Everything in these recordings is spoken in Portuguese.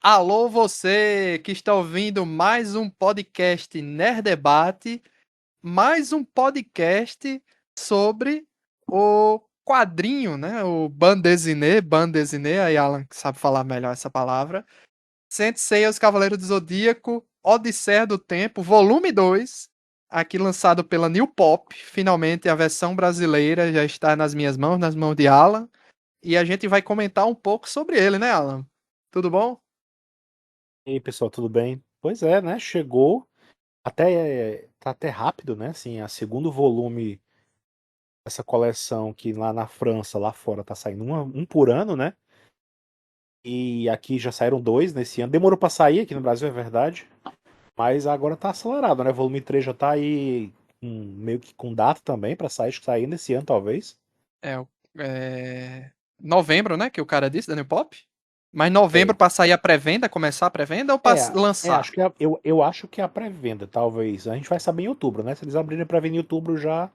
Alô, você que está ouvindo mais um podcast Nerd Debate, mais um podcast sobre o quadrinho, né? O bande dessinée, aí Alan que sabe falar melhor essa palavra. Sensei os Cavaleiros do Zodíaco, Odisseia do Tempo, volume 2, aqui lançado pela New Pop. Finalmente a versão brasileira já está nas minhas mãos, nas mãos de Alan, e a gente vai comentar um pouco sobre ele, né, Alan? Tudo bom? E aí, pessoal, tudo bem? Pois é, né? Chegou até tá até rápido, né? Assim, a segundo volume dessa coleção que lá na França, lá fora, tá saindo um por ano, né? E aqui já saíram dois nesse ano. Demorou pra sair aqui no Brasil, é verdade. Mas agora tá acelerado, né? Volume 3 já tá aí meio que com data também pra sair, acho que sair nesse ano, talvez. É, novembro, né? Que o cara disse, Daniel Pop. Mas novembro É. pra sair a pré-venda, começar a pré-venda ou pra lançar? Acho que eu acho que é a pré-venda, talvez. A gente vai saber em outubro, né? Se eles abrirem a pré-venda em outubro já,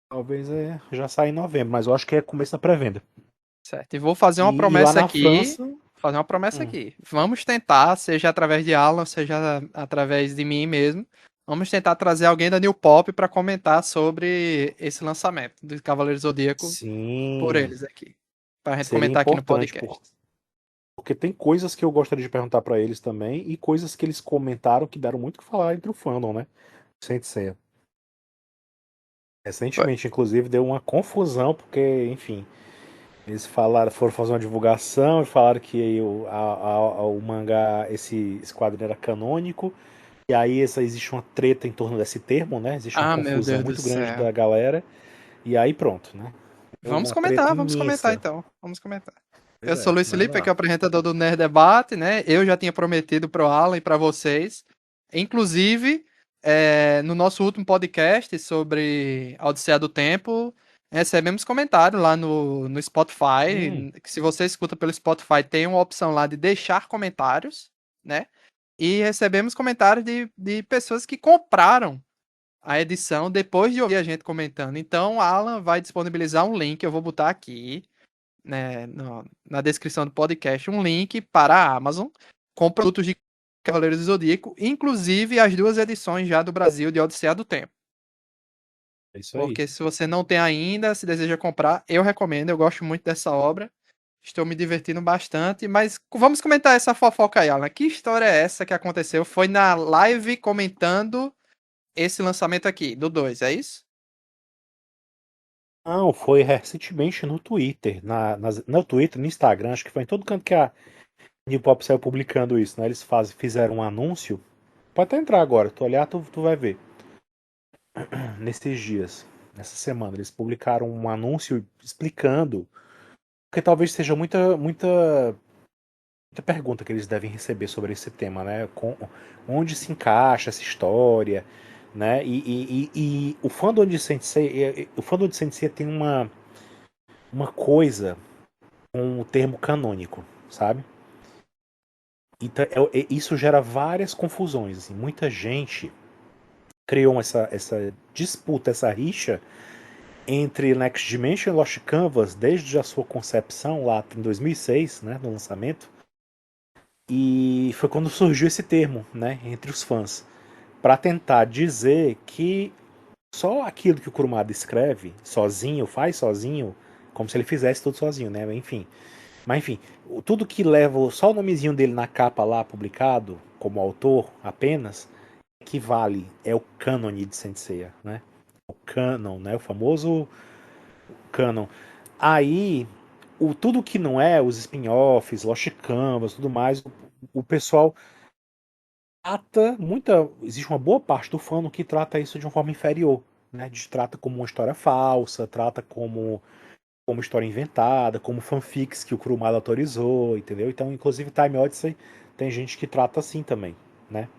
talvez já saia em novembro, mas eu acho que é começo da pré-venda. Certo. E vou fazer uma E lá promessa na aqui. França. Fazer uma promessa hum, aqui. Vamos tentar, seja através de Alan, seja através de mim mesmo. Vamos tentar trazer alguém da New Pop pra comentar sobre esse lançamento do Cavaleiro Zodíaco por sim, eles aqui. Pra gente seria comentar aqui no importante, podcast. porque tem coisas que eu gostaria de perguntar pra eles também, e coisas que eles comentaram que deram muito o que falar entre o fandom, né? Sem ser. Foi. Recentemente, inclusive, deu uma confusão, porque, enfim, eles falaram, foram fazer uma divulgação e falaram que o mangá, esse quadro era canônico. E aí existe uma treta em torno desse termo, né? Existe uma Ah, meu confusão Deus do muito grande da céu. galera. E aí pronto, né? Houve uma treta Vamos comentar imensa. então. Vamos comentar. Pois Eu sou o é, Luiz manda Felipe, aqui lá. é o apresentador do Nerd Debate, né? Eu já tinha prometido pro Alan e para vocês. Inclusive, no nosso último podcast sobre a Odisseia do Tempo, recebemos comentário lá no Hum, Spotify. Que se você escuta pelo Spotify, tem uma opção lá de deixar comentários, né? E recebemos comentários de pessoas que compraram a edição depois de ouvir a gente comentando. Então, Alan vai disponibilizar um link, eu vou botar aqui, né, na descrição do podcast, um link para a Amazon com produtos de Cavaleiros do Zodíaco, inclusive as duas edições já do Brasil de Odisseia do Tempo. é isso aí. Porque se você não tem ainda, se deseja comprar, eu recomendo, eu gosto muito dessa obra. Estou me divertindo bastante, mas vamos comentar essa fofoca aí, Alan. Que história é essa que aconteceu? Foi na live comentando esse lançamento aqui, do 2, é isso? Não, foi recentemente no Twitter, no Twitter, no Instagram, acho que foi em todo canto que a New Pop saiu publicando isso, né? Eles fizeram um anúncio. Pode até entrar agora, tu olhar, tu vai ver. Nesses dias, nessa semana, eles publicaram um anúncio explicando, porque talvez seja muita pergunta que eles devem receber sobre esse tema, né? Onde se encaixa essa história, né? E o fandom de Sensei, o fandom de Sensei tem uma coisa com o termo canônico, sabe? Então, isso gera várias confusões. Assim. Muita gente criou essa disputa, essa rixa entre Next Dimension e Lost Canvas desde a sua concepção lá em 2006, né, no lançamento. E foi quando surgiu esse termo, né, entre os fãs, para tentar dizer que só aquilo que o Kurumada escreve sozinho, faz sozinho, como se ele fizesse tudo sozinho, né? Enfim. Mas enfim, tudo que leva só o nomezinho dele na capa lá publicado, como autor apenas, equivale, é o cânone de Senseiya, né? O canon, né? O famoso canon. Aí, tudo que não é, os spin-offs, Lost Canvas, tudo mais, o pessoal trata existe uma boa parte do fandom que trata isso de uma forma inferior, né? Trata como uma história falsa, trata como história inventada, como fanfics que o Kurumada autorizou, entendeu? Então, inclusive Time Odyssey tem gente que trata assim também, né?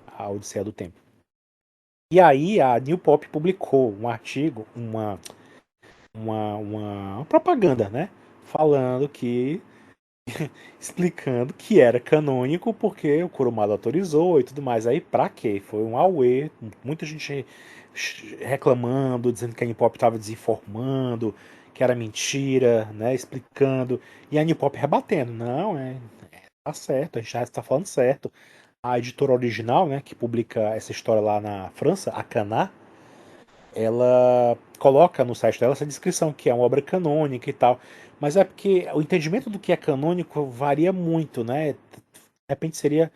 A Odisseia do Tempo. E aí a New Pop publicou um artigo, uma propaganda, né? Falando que explicando que era canônico porque o Kurumada autorizou e tudo mais. Aí pra quê? Foi um auê, muita gente reclamando, dizendo que a Nipop estava desinformando, que era mentira, né, explicando, e a Nipop rebatendo, não, Tá certo, a gente já está falando certo. A editora original, né, que publica essa história lá na França, a Caná, ela coloca no site dela essa descrição, que é uma obra canônica e tal. Mas é porque o entendimento do que é canônico varia muito, né? De repente seria.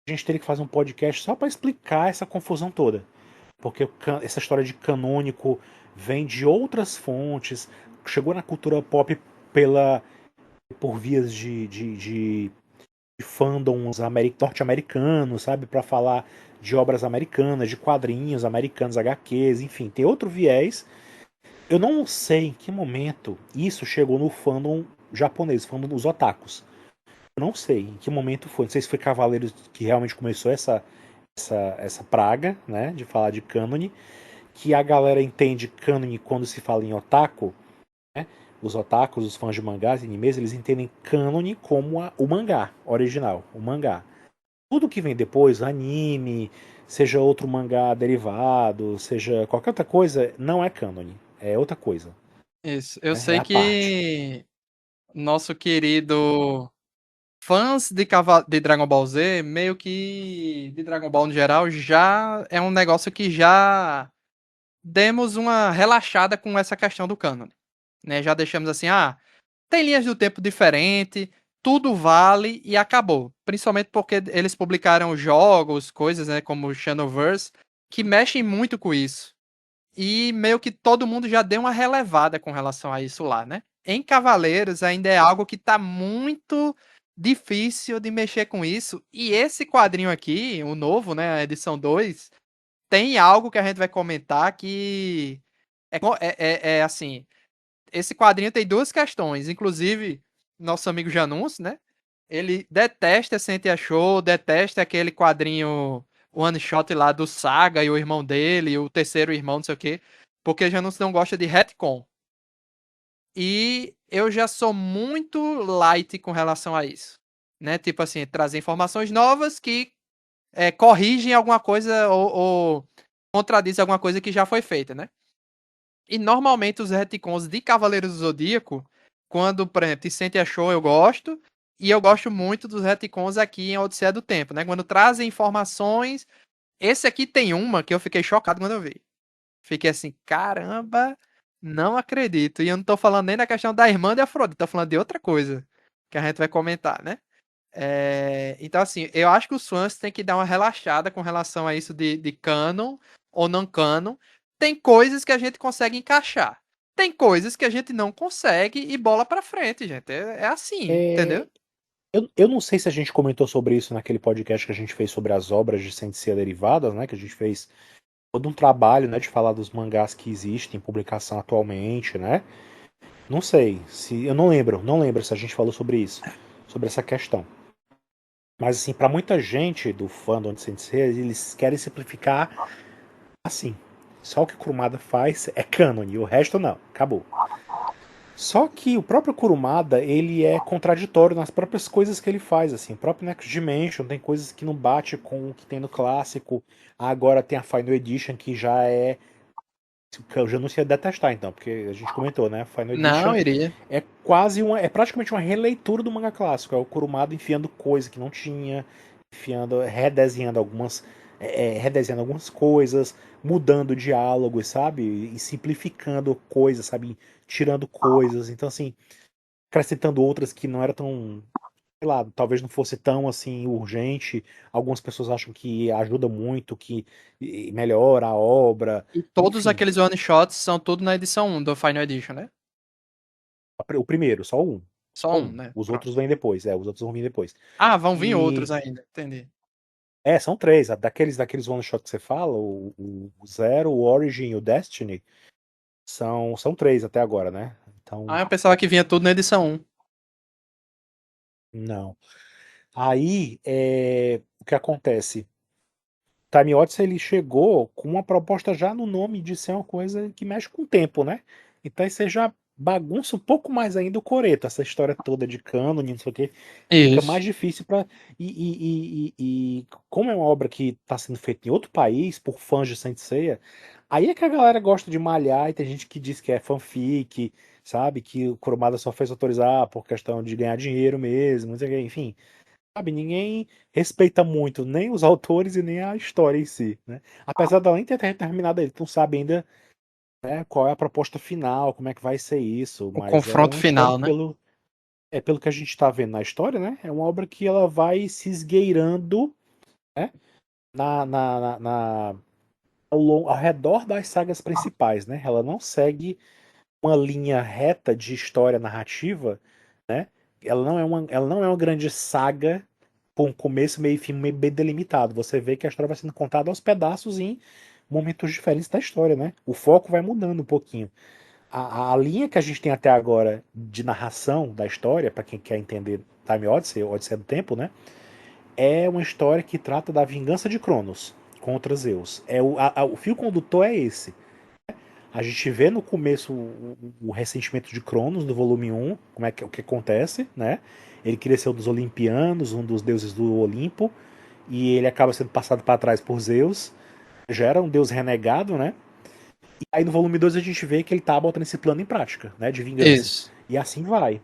A gente teria que fazer um podcast só para explicar essa confusão toda. Porque essa história de canônico vem de outras fontes, chegou na cultura pop por vias de fandoms norte-americanos, sabe? Para falar de obras americanas, de quadrinhos americanos, HQs, enfim, tem outro viés. Eu não sei em que momento isso chegou no fandom japonês, fandom dos otakus. Eu não sei em que momento foi. Não sei se foi Cavaleiros que realmente começou essa praga, né? De falar de cânone. Que a galera entende cânone quando se fala em otaku, né? Os otakus, os fãs de mangás e animes, eles entendem cânone como o mangá original, o mangá. Tudo que vem depois, anime, seja outro mangá derivado, seja qualquer outra coisa, não é cânone. É outra coisa. Isso. Eu Né? É sei a parte. que nosso querido fãs de Dragon Ball Z, meio que de Dragon Ball no geral, já é um negócio que já demos uma relaxada com essa questão do cânone, né? Já deixamos assim, tem linhas do tempo diferente, tudo vale e acabou. Principalmente porque eles publicaram jogos, coisas, né, como o Shadowverse, que mexem muito com isso. E meio que todo mundo já deu uma relevada com relação a isso lá, né? Em Cavaleiros ainda é algo que tá muito difícil de mexer com isso. E esse quadrinho aqui, o novo, né, a edição 2 tem algo que a gente vai comentar que é assim, esse quadrinho tem duas questões. Inclusive, nosso amigo Janus, né? Ele detesta Sentia Show, detesta aquele quadrinho one shot lá do Saga e o irmão dele, o terceiro irmão, não sei o quê, porque Janus não gosta de retcon. E eu já sou muito light com relação a isso, né? Tipo assim, trazer informações novas que corrigem alguma coisa ou contradizem alguma coisa que já foi feita, né? E normalmente os retcons de Cavaleiros do Zodíaco, quando, por exemplo, Sentia Show eu gosto, e eu gosto muito dos retcons aqui em Odisseia do Tempo, né? Quando trazem informações. Esse aqui tem uma que eu fiquei chocado quando eu vi. Fiquei assim, caramba, não acredito. E eu não tô falando nem da questão da irmã de Afrodite, tô falando de outra coisa que a gente vai comentar, né? Então, assim, eu acho que os fãs têm que dar uma relaxada com relação a isso de canon ou não canon. Tem coisas que a gente consegue encaixar. Tem coisas que a gente não consegue e bola pra frente, gente. É assim, entendeu? É, eu não sei se a gente comentou sobre isso naquele podcast que a gente fez sobre as obras de Sensei derivadas, né? Que a gente fez todo um trabalho, né, de falar dos mangás que existem em publicação atualmente, né? Não sei, se eu não lembro se a gente falou sobre isso, sobre essa questão. Mas assim, para muita gente do fandom de Sensei, eles querem simplificar assim. Só o que o Kurumada faz é canon, e o resto não, acabou. Só que o próprio Kurumada, ele é contraditório nas próprias coisas que ele faz, assim. O próprio Next Dimension tem coisas que não bate com o que tem no clássico. Agora tem a Final Edition, que já é. Eu já não sei detestar, então, porque a gente comentou, né? Final Não, Edition iria. é quase uma. É praticamente uma releitura do manga clássico. É o Kurumada enfiando coisa que não tinha, enfiando, redesenhando redesenhando algumas coisas, mudando diálogos, sabe? E simplificando coisas, sabe? Tirando coisas. Então, assim, acrescentando outras que não era tão, sei lá, talvez não fosse tão assim urgente. Algumas pessoas acham que ajuda muito, que melhora a obra, E todos enfim. aqueles one shots são tudo na edição 1 do Final Edition, né? O primeiro, só um. Só Só um, um. né? Os Pronto. outros vêm depois, os outros vão vir depois. Ah, vão vir outros E ainda, entendi. são três. Daqueles one shot que você fala, o Zero, o Origin e o Destiny, são três até agora, né? Então, Ah, eu pensava que vinha tudo na edição 1. não. Aí, o que acontece? Time Odyssey ele chegou com uma proposta já no nome de ser uma coisa que mexe com o tempo, né? Então aí você já bagunça um pouco mais ainda o coreto, essa história toda de cânone, não sei o quê, fica mais Isso. difícil para e como é uma obra que está sendo feita em outro país por fãs de Saint Seiya, aí é que a galera gosta de malhar e tem gente que diz que é fanfic, sabe? Que o Kurumada só fez autorizar por questão de ganhar dinheiro mesmo, não sei o quê, enfim. sabe? Ninguém respeita muito nem os autores e nem a história em si, né? Apesar dela nem ter terminado, ele não sabe ainda, né, qual é a proposta final, como é que vai ser isso, O mas é confronto uma história final, que né? pelo que a gente está vendo na história, né? É uma obra que ela vai se esgueirando, né? Na ao redor das sagas principais, né? Ela não segue uma linha reta de história narrativa, né? Ela não é uma grande saga com começo, meio e fim bem delimitado. Você vê que a história vai sendo contada aos pedaços em momentos diferentes da história, né? O foco vai mudando um pouquinho. A linha que a gente tem até agora de narração da história, para quem quer entender Time Odyssey, Odisseia do Tempo, né? É uma história que trata da vingança de Cronos contra Zeus. O fio condutor é esse. A gente vê no começo o ressentimento de Cronos no volume um, como é que o que acontece, né? Ele queria ser um dos Olimpianos, um dos deuses do Olimpo, e ele acaba sendo passado para trás por Zeus. Já era um deus renegado, né? E aí no volume 2 a gente vê que ele tá botando esse plano em prática, né? De vingança. Isso. E assim vai.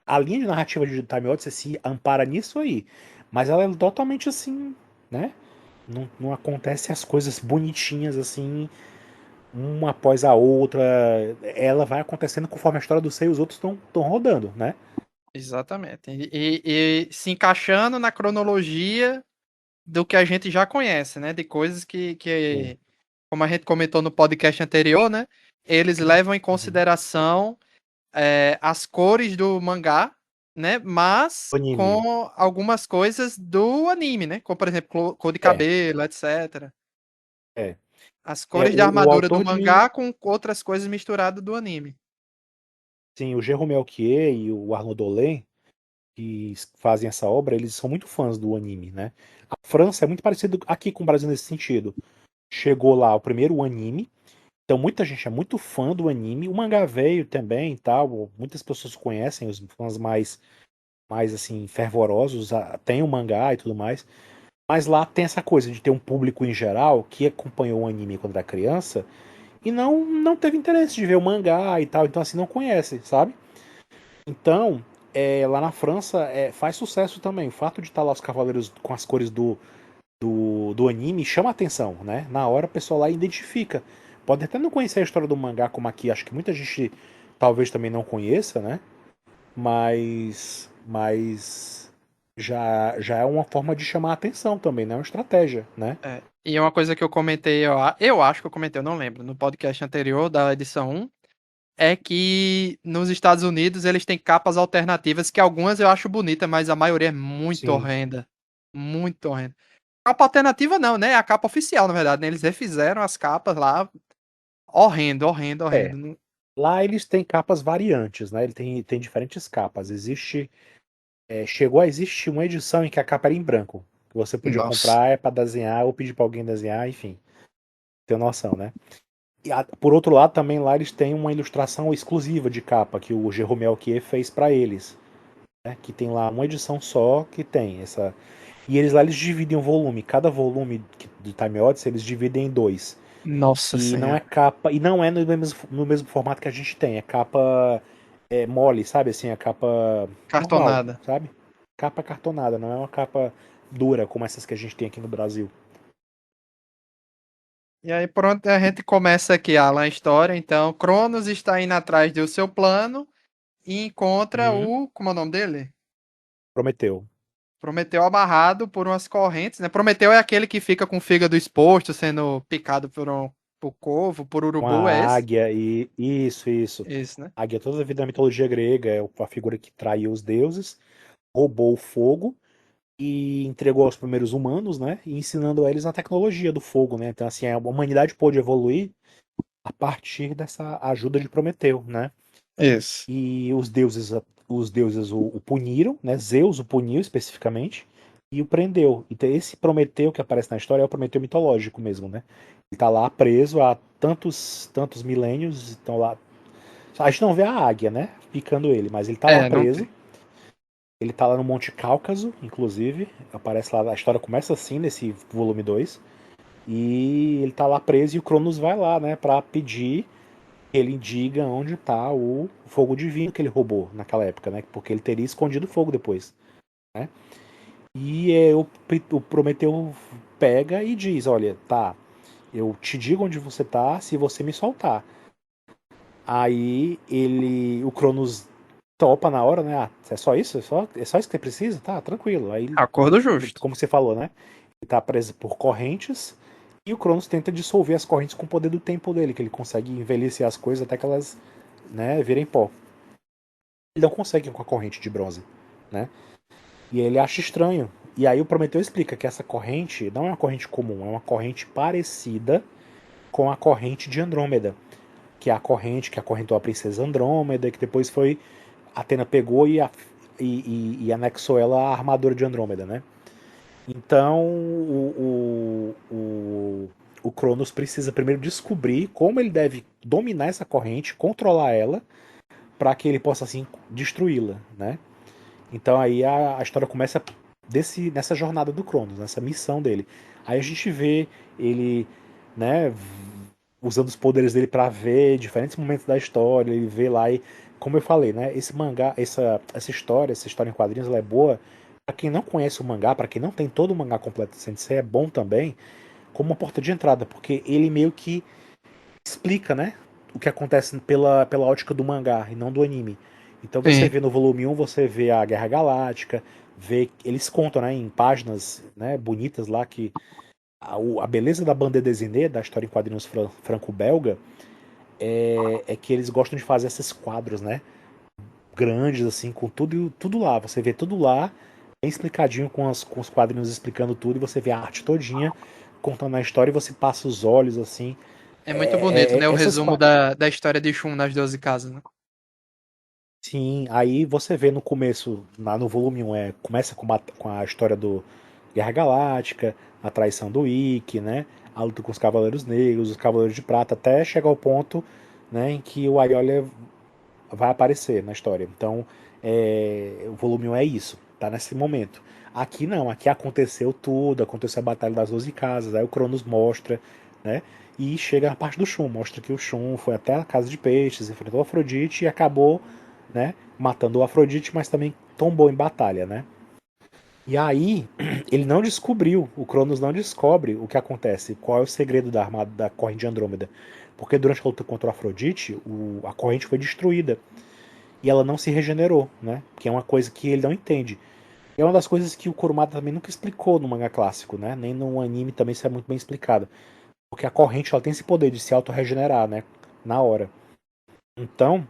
A linha de narrativa de Time Odyssey se ampara nisso aí. Mas ela é totalmente assim, né? Não acontece as coisas bonitinhas assim, uma após a outra. Ela vai acontecendo conforme a história do Sei e os outros estão rodando, né? Exatamente. E se encaixando na cronologia do que a gente já conhece, né? De coisas Sim. como a gente comentou no podcast anterior, né? Eles levam em Uhum. consideração as cores do mangá, né? Mas Anime. com algumas coisas do anime, né? Como, por exemplo, cor de É, cabelo, etc. é. As É, cores de o armadura do autor de. mangá com outras coisas misturadas do anime. Sim, o Jérôme Melquier e o Arnaud Dolin, que fazem essa obra, eles são muito fãs do anime, né? A França é muito parecido aqui com o Brasil nesse sentido. Chegou lá o primeiro anime, então muita gente é muito fã do anime. O mangá veio também e tal, muitas pessoas conhecem, os fãs mais assim, fervorosos, tem o mangá e tudo mais. Mas lá tem essa coisa de ter um público em geral que acompanhou o anime quando era criança e não teve interesse de ver o mangá e tal, então assim, não conhece, sabe? Então, lá na França faz sucesso também. O fato de estar lá os cavaleiros com as cores do anime chama a atenção, né? Na hora a pessoa lá identifica. Pode até não conhecer a história do mangá como aqui, acho que muita gente talvez também não conheça, né? Mas já é uma forma de chamar a atenção também, né? É uma estratégia, né? É. E uma coisa que eu comentei, eu acho que eu comentei, eu não lembro, no podcast anterior da edição 1, é que nos Estados Unidos eles têm capas alternativas que algumas eu acho bonita, mas a maioria é muito Sim. horrenda. Muito horrenda. Capa alternativa não, né? É a capa oficial, na verdade, né? Eles refizeram as capas lá. Horrendo, horrendo, É. horrendo. Lá eles têm capas variantes, né? Ele tem diferentes capas. Chegou a existir uma edição em que a capa era em branco. Que você podia Nossa. comprar para desenhar ou pedir para alguém desenhar, enfim. Tem noção, né? Por outro lado, também lá eles têm uma ilustração exclusiva de capa que o Jérôme Melquier fez para eles, né? Que tem lá uma edição só que tem essa. E eles lá eles dividem um volume. Cada volume do Time Odyssey eles dividem em dois. Nossa E não é senhora. capa. E não é no mesmo formato que a gente tem. É capa mole, sabe? Assim, é capa normal, Cartonada. sabe? Capa cartonada, não é uma capa dura como essas que a gente tem aqui no Brasil. E aí pronto, a gente começa aqui a história. Então, Cronos está indo atrás do seu plano e encontra Uhum. o. Como é o nome dele? Prometeu. Prometeu amarrado por umas correntes, né? Prometeu é aquele que fica com o fígado exposto, sendo picado por corvo, por Com urubu, é a esse? águia e. Isso. Esse, né? A águia toda a vida da mitologia grega é a figura que traiu os deuses, roubou o fogo e entregou aos primeiros humanos, né? E ensinando a eles a tecnologia do fogo, né? Então, assim, a humanidade pôde evoluir a partir dessa ajuda de Prometeu, né? Esse. E os deuses o puniram, né? Zeus o puniu especificamente e o prendeu. Então esse Prometeu que aparece na história é o Prometeu mitológico mesmo, né? Ele tá lá preso há tantos milênios, então lá. A gente não vê a águia, né? Picando ele, mas ele tá lá É, não preso. tem. Ele tá lá no Monte Cáucaso, inclusive. Aparece lá, a história começa assim nesse volume 2. E ele tá lá preso e o Cronos vai lá, né, pra pedir que ele diga onde está o fogo divino que ele roubou naquela época, né? Porque ele teria escondido o fogo depois, né? E o Prometeu pega e diz: olha, tá, eu te digo onde você tá se você me soltar. Aí o Cronos topa na hora, né? Ah, é só isso? É só isso que você precisa? Tá, tranquilo. Aí, Acordo justo. como você falou, né? Ele tá preso por correntes e o Cronos tenta dissolver as correntes com o poder do tempo dele, que ele consegue envelhecer as coisas até que elas, né, virem pó. Ele não consegue com a corrente de bronze, né? E ele acha estranho. E aí o Prometeu explica que essa corrente não é uma corrente comum, é uma corrente parecida com a corrente de Andrômeda, que é a corrente que acorrentou a princesa Andrômeda, que depois foi Atena pegou e anexou ela à armadura de Andrômeda, né? Então o Cronos precisa primeiro descobrir como ele deve dominar essa corrente, controlar ela, para que ele possa assim destruí-la, né? Então aí a história começa nessa jornada do Cronos, nessa missão dele. Aí a gente vê ele, né, usando os poderes dele para ver diferentes momentos da história, ele vê lá e, como eu falei, né, esse mangá, essa história em quadrinhos, ela é boa para quem não conhece o mangá, para quem não tem todo o mangá completo de Sensei, é bom também como uma porta de entrada, porque ele meio que explica, né, o que acontece pela ótica do mangá e não do anime. Então você Sim. vê no volume 1, você vê a Guerra Galáctica, eles contam, né, em páginas, né, bonitas lá que a beleza da bande dessinée, da história em quadrinhos franco-belga, é que eles gostam de fazer esses quadros, né, grandes assim, com tudo lá. Você vê tudo lá, bem explicadinho com os quadrinhos explicando tudo e você vê a arte todinha contando a história e você passa os olhos assim. É muito bonito, né? O Essas resumo da história de Shun nas 12 casas, né? Sim, aí você vê no começo, no volume 1, começa com a história do Guerra Galáctica, a traição do Ikki, né? A luta com os Cavaleiros Negros, os Cavaleiros de Prata, até chegar ao ponto, né, em que o Aiolia vai aparecer na história. Então, o volume 1 é isso, tá nesse momento. Aqui não, aqui aconteceu tudo, aconteceu a Batalha das 12 Casas, aí o Cronos mostra, né? E chega na parte do Shun, mostra que o Shun foi até a Casa de Peixes, enfrentou a Afrodite e acabou, né, matando o Afrodite, mas também tombou em batalha, né? E aí, ele não descobriu, o Cronos não descobre o que acontece, qual é o segredo da armada da corrente de Andrômeda. Porque durante a luta contra o Afrodite, a corrente foi destruída e ela não se regenerou, né? Que é uma coisa que ele não entende. E é uma das coisas que o Kurumada também nunca explicou no mangá clássico, né? Nem no anime também isso é muito bem explicado. Porque a corrente ela tem esse poder de se auto-regenerar, né? Na hora. Então,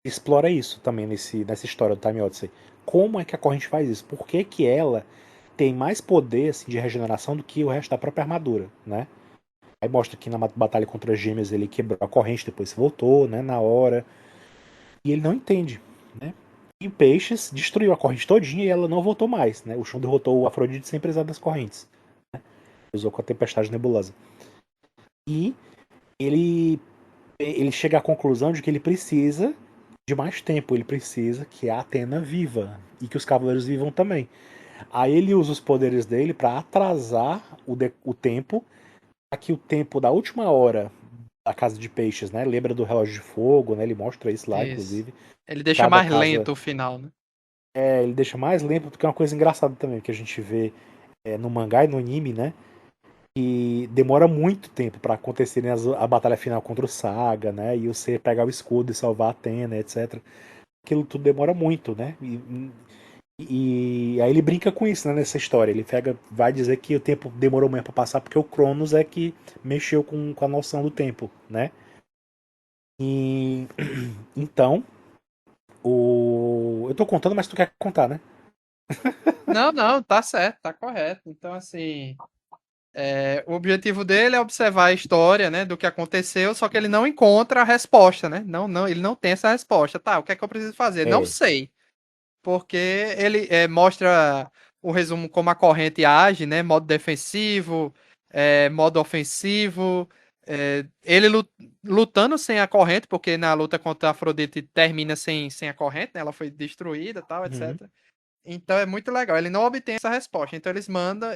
explora isso também nessa história do Time Odyssey. Como é que a corrente faz isso? Por que, que ela tem mais poder assim, de regeneração do que o resto da própria armadura, né? Aí mostra que na batalha contra as gêmeas ele quebrou a corrente, depois voltou, né? Na hora. E ele não entende, né? E o Peixes destruiu a corrente todinha e ela não voltou mais, né? O Shun derrotou o Afrodite sem precisar das correntes. Usou com a Tempestade Nebulosa. E ele chega à conclusão de que ele precisa de mais tempo, ele precisa que a Atena viva e que os cavaleiros vivam também. Aí ele usa os poderes dele para atrasar o tempo, para que o tempo da última hora da Casa de Peixes, né? Lembra do relógio de fogo, né? Ele mostra isso lá, Isso. inclusive. Ele deixa Cada mais casa lento o final, né? ele deixa mais lento, porque é uma coisa engraçada também que a gente vê no mangá e no anime, né? E demora muito tempo para acontecer a batalha final contra o Saga, né? E você pegar o escudo e salvar a Athena, etc. Aquilo tudo demora muito, né? E aí ele brinca com isso, né, nessa história. Ele vai dizer que o tempo demorou muito para passar porque o Cronos é que mexeu com a noção do tempo, né? E então, eu tô contando, mas tu quer contar, né? Não, não, tá certo, tá correto. Então, assim, o objetivo dele é observar a história, né, do que aconteceu, só que ele não encontra a resposta, né? Não, não, ele não tem essa resposta. Tá, o que é que eu preciso fazer? Não É. sei. Porque ele mostra o resumo como a corrente age, né? Modo defensivo, modo ofensivo. Ele lutando sem a corrente, porque na luta contra a Afrodite termina sem a corrente, né? Ela foi destruída, tal, Uhum. etc. Então é muito legal. Ele não obtém essa resposta. Então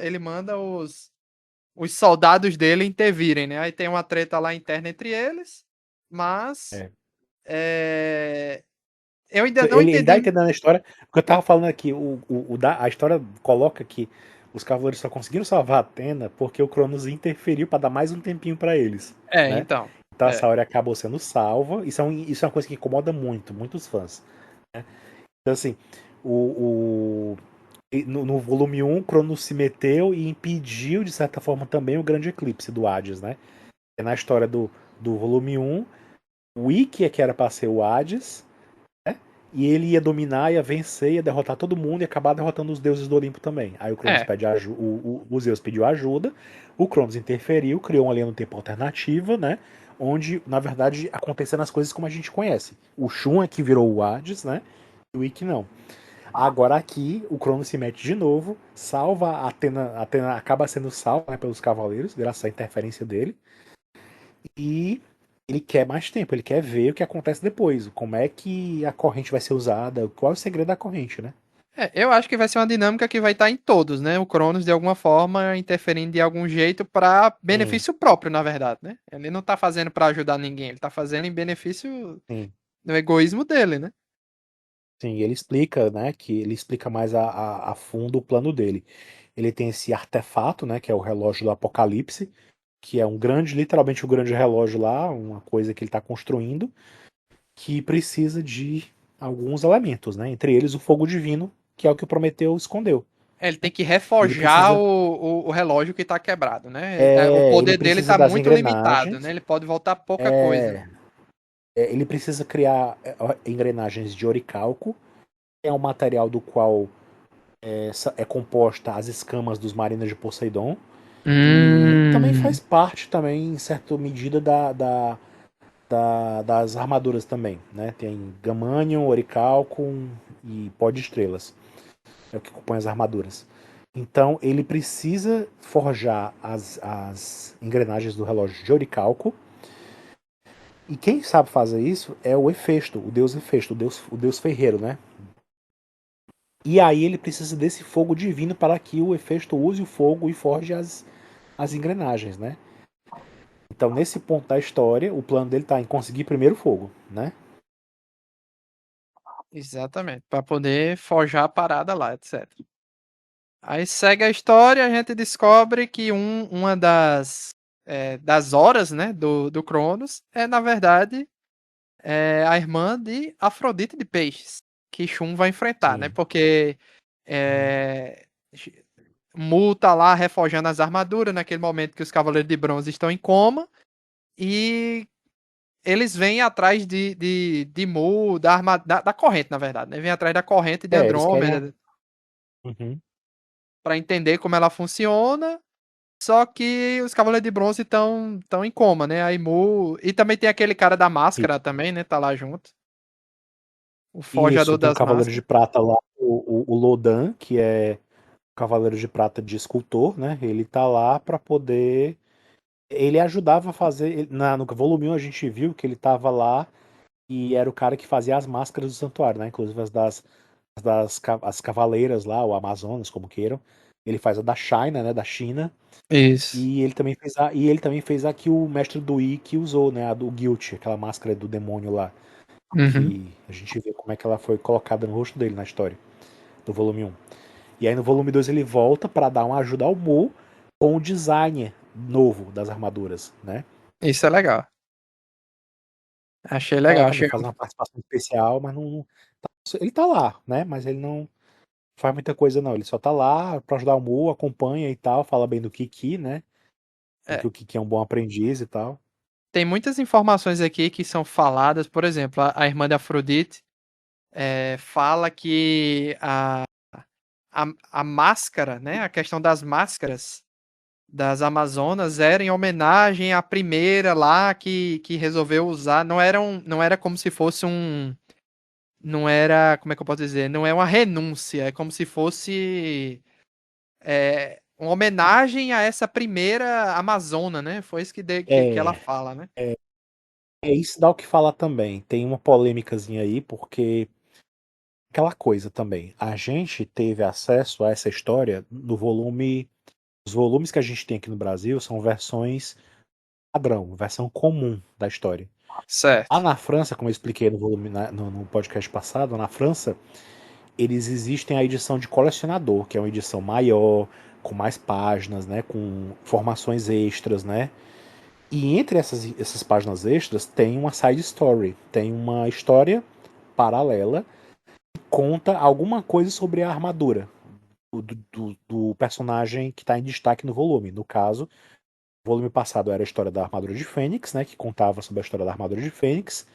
ele manda os soldados dele intervirem, né? Aí tem uma treta lá interna entre eles, mas É. é, Eu ainda não Ele dá entendi. entendendo a história, porque eu tava falando aqui, a história coloca que os cavaleiros só conseguiram salvar a Atena porque o Cronos interferiu pra dar mais um tempinho pra eles, É, né? então. Então a É. Saori acabou sendo salva, isso é uma coisa que incomoda muito, muitos fãs. Então assim, o, no volume um, Cronos se meteu e impediu, de certa forma, também o grande eclipse do Hades, né? Na história do volume um, o Ikki é que era pra ser o Hades, e ele ia dominar, ia vencer, ia derrotar todo mundo e acabar derrotando os deuses do Olimpo também. Aí o Cronos É. pede ajuda, o Zeus pediu ajuda, o Cronos interferiu, criou uma linha do tempo alternativa, né? Onde, na verdade, aconteceram as coisas como a gente conhece. O Shun é que virou o Hades, né? E o Ikki não. Agora aqui, o Cronos se mete de novo, salva a Atena, a Atena acaba sendo salva, né, pelos cavaleiros, graças à interferência dele. E ele quer mais tempo, ele quer ver o que acontece depois, como é que a corrente vai ser usada, qual é o segredo da corrente, né? É, eu acho que vai ser uma dinâmica que vai estar em todos, né? O Cronos, de alguma forma, interferindo de algum jeito para Sim, benefício próprio, na verdade, né? Ele não tá fazendo para ajudar ninguém, ele tá fazendo em benefício sim, do egoísmo dele, né? sim. Ele explica, né, que ele explica mais a fundo o plano dele. Ele tem esse artefato, né, que é o relógio do Apocalipse, que é um grande, literalmente um grande relógio lá, uma coisa que ele está construindo, que precisa de alguns elementos, né? Entre eles o fogo divino, que é o que o Prometeu escondeu. É, ele tem que Ele reforjar precisa, o relógio que tá quebrado, né? O ele poder dele precisa tá das muito limitado, né? engrenagens, Ele pode voltar pouca coisa. é, ele precisa criar engrenagens de oricalco, que é um material do qual é composta as escamas dos marinos de Poseidon, e também faz Hum. parte também, em certa medida, das armaduras também, né? Tem Gamanium, Orichalcum e pó de estrelas. É o que compõe as armaduras. Então ele precisa forjar as engrenagens do relógio de Orichalco. E quem sabe fazer isso é o Hefesto, o deus Hefesto, o deus ferreiro, né? E aí ele precisa desse fogo divino para que o Hefesto use o fogo e forge as engrenagens, né? Então, nesse ponto da história, o plano dele tá em conseguir primeiro o fogo, né? Exatamente, para poder forjar a parada lá, etc. Aí segue a história, a gente descobre que uma das horas, né, do Cronos é, na verdade, a irmã de Afrodite de Peixes, que Shun vai enfrentar, né? Sim. Porque é, Mu tá lá reforjando as armaduras naquele momento que os Cavaleiros de Bronze estão em coma e eles vêm atrás de Mu, da corrente, na verdade, né? Vêm atrás da corrente de Eles querem. Andrômeda Uhum. para entender como ela funciona. Só que os Cavaleiros de Bronze estão tão em coma, né? A Mu. E também tem aquele cara da E, máscara também, né? Tá lá junto. O isso, forjador tem um das cavaleiro de máscaras. prata lá, o Lodan, que é cavaleiro de prata de escultor, né? Ele tá lá para poder. Ele ajudava a fazer. No volume 1 a gente viu que ele tava lá e era o cara que fazia as máscaras do santuário, né? Inclusive as cavaleiras lá, ou Amazonas, como queiram. Ele faz a da China, né? Da China. Isso. E ele também fez a que o mestre do Ikki usou, né? A do Guilt, aquela máscara do demônio lá. Uhum. Que a gente vê como é que ela foi colocada no rosto dele na história, do volume 1. E aí no volume 2 ele volta para dar uma ajuda ao Mu com o design novo das armaduras, né? Isso é legal. Achei Tá lá legal. também Achei... faz uma participação especial, mas ele tá lá, né? Mas ele não faz muita coisa não, ele só tá lá para ajudar o Mu, acompanha e tal, fala bem do Kiki, né? Que É, o Kiki é um bom aprendiz e tal. tem muitas informações aqui que são faladas. Por exemplo, a irmã de Afrodite fala que a máscara, né? A questão das máscaras das Amazonas era em homenagem à primeira lá que resolveu usar. Não era como se fosse um. Não era. Como é que eu posso dizer? Não é uma renúncia. É como se fosse. Uma homenagem a essa primeira Amazona, né? Foi isso que ela É, fala, né? isso dá o que falar também. Tem uma polêmicazinha aí, porque aquela coisa também. A gente teve acesso a essa história no volume. Os volumes que a gente tem aqui no Brasil são versões padrão, versão comum da história. Certo. Na França, como eu expliquei no podcast passado, na França, eles existem a edição de colecionador, que é uma edição maior, com mais páginas, né, com informações extras, né? E entre essas páginas extras tem uma side story, tem uma história paralela que conta alguma coisa sobre a armadura do personagem que está em destaque no volume. No caso, o volume passado era a história da armadura de Fênix, né, que contava sobre a história da armadura de Fênix.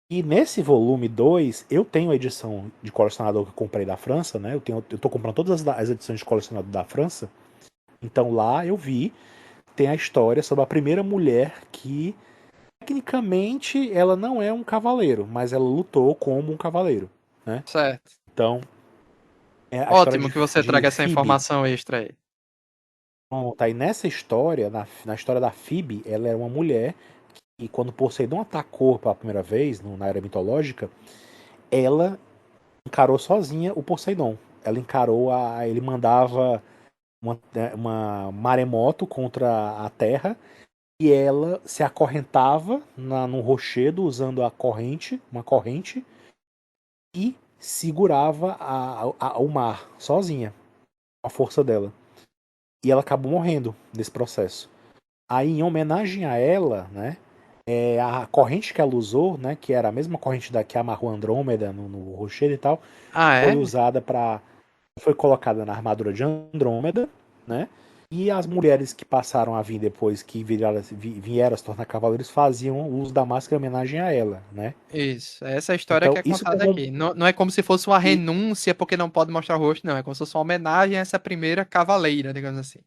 E nesse volume 2 eu tenho a edição de colecionador que eu comprei da França, né? Eu tô comprando todas as edições de colecionador da França. Então lá eu vi, tem a história sobre a primeira mulher que, tecnicamente, ela não é um cavaleiro, mas ela lutou como um cavaleiro, né? Certo. Então, é a história Ótimo que você de traga essa Phoebe. informação extra aí. Tá aí nessa história, na história da Phoebe, ela era uma mulher e quando Poseidon atacou pela primeira vez, na era mitológica, ela encarou sozinha o Poseidon. Ela encarou ele mandava uma maremoto contra a Terra e ela se acorrentava num rochedo usando uma corrente, e segurava o mar sozinha, a força dela. E ela acabou morrendo nesse processo. Aí, em homenagem a ela, né, a corrente que ela usou, né, que era a mesma corrente da que amarrou Andrômeda no rochedo e tal, Ah, foi é? usada para foi colocada na armadura de Andrômeda, né? E as mulheres que passaram a vir depois, que vieram a se tornar cavaleiros, faziam uso da máscara em homenagem a ela, né? Isso. Essa é a história que Então, é isso contada como aqui. Não, não é como se fosse uma renúncia porque não pode mostrar o rosto, não. É como se fosse uma homenagem a essa primeira cavaleira, digamos assim.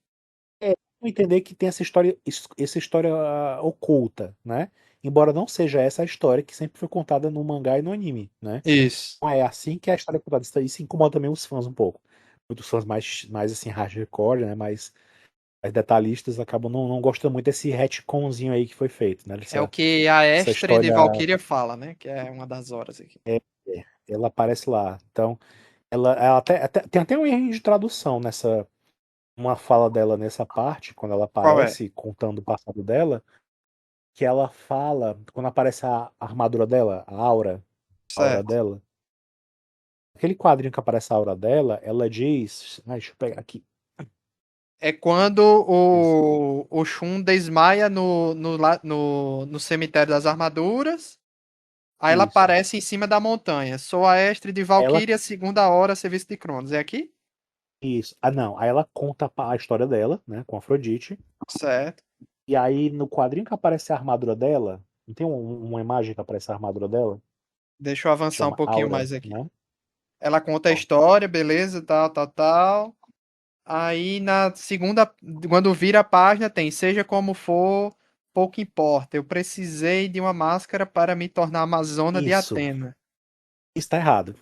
entender que tem essa história oculta, né? Embora não seja essa a história que sempre foi contada no mangá e no anime, né? Isso. Não é assim que a história é contada. Isso incomoda também os fãs um pouco. Muitos fãs mais assim, hardcore, né? Mais as detalhistas acabam não gostando muito desse retconzinho aí que foi feito, né? É o que a Essa Esther de história Valkyria fala, né? Que é uma das horas aqui. é, ela aparece lá. Então, ela tem até um erro de tradução nessa uma fala dela nessa parte, quando ela Qual é? aparece contando o passado dela, que ela fala, quando aparece a armadura dela, a aura Certo. dela, aquele quadrinho que aparece a aura dela, ela diz, deixa eu pegar aqui. É quando o Shun desmaia no cemitério das armaduras. Aí ela Isso. aparece em cima da montanha. Sou a Estre de Ela Valkyria, segunda hora, serviço de Cronos. É aqui? Isso. Não. Aí ela conta a história dela, né, com Afrodite. Certo. E aí no quadrinho que aparece a armadura dela, não tem uma imagem que aparece a armadura dela? Deixa eu avançar um Chama pouquinho Aura, mais aqui. né? Ela conta a Ó, história, beleza, tal, tal, tal. Aí na segunda, quando vira a página, tem seja como for, pouco importa. Eu precisei de uma máscara para me tornar Amazona de isso. Atena. Está errado.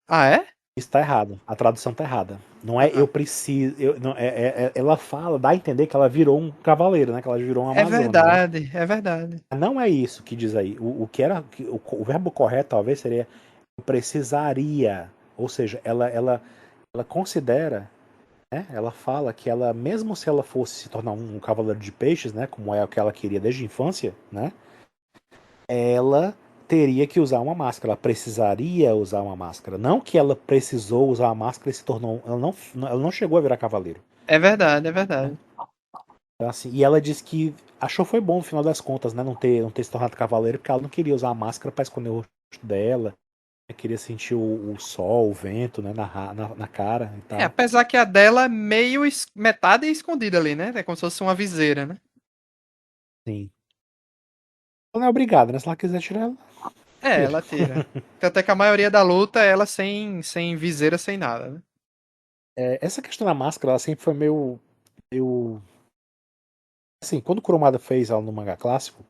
Ah, é? Está errado. A tradução está errada. Não é eu Ah, preciso. Não, ela fala, dá a entender que ela virou um cavaleiro, né? Que ela virou uma amazona, né? é verdade. Não é isso que diz aí. O que era. O verbo correto talvez seria eu precisaria. Ou seja, ela considera, né? Ela fala que ela, mesmo se ela fosse se tornar um cavaleiro de peixes, né? Como é o que ela queria desde a infância, né? Ela teria que usar uma máscara. Ela precisaria usar uma máscara. Não que ela precisou usar a máscara e se tornou. Ela não chegou a virar cavaleiro. É verdade, é Né? verdade. Então, assim, e ela disse que achou foi bom no final das contas, né? Não ter se tornado cavaleiro, porque ela não queria usar a máscara para esconder o rosto dela. Ela queria sentir o sol, o vento, né? Na cara e É, tal. apesar que a dela é meio metade escondida ali, né? É como se fosse uma viseira, né? Sim. Ela não é obrigada, né? Se ela quiser tirar, ela É, tira. ela tira. Tanto é que a maioria da luta é ela sem viseira, sem nada, né? Essa questão da máscara, ela sempre foi meio. Assim, quando o Kurumada fez ela no mangá clássico,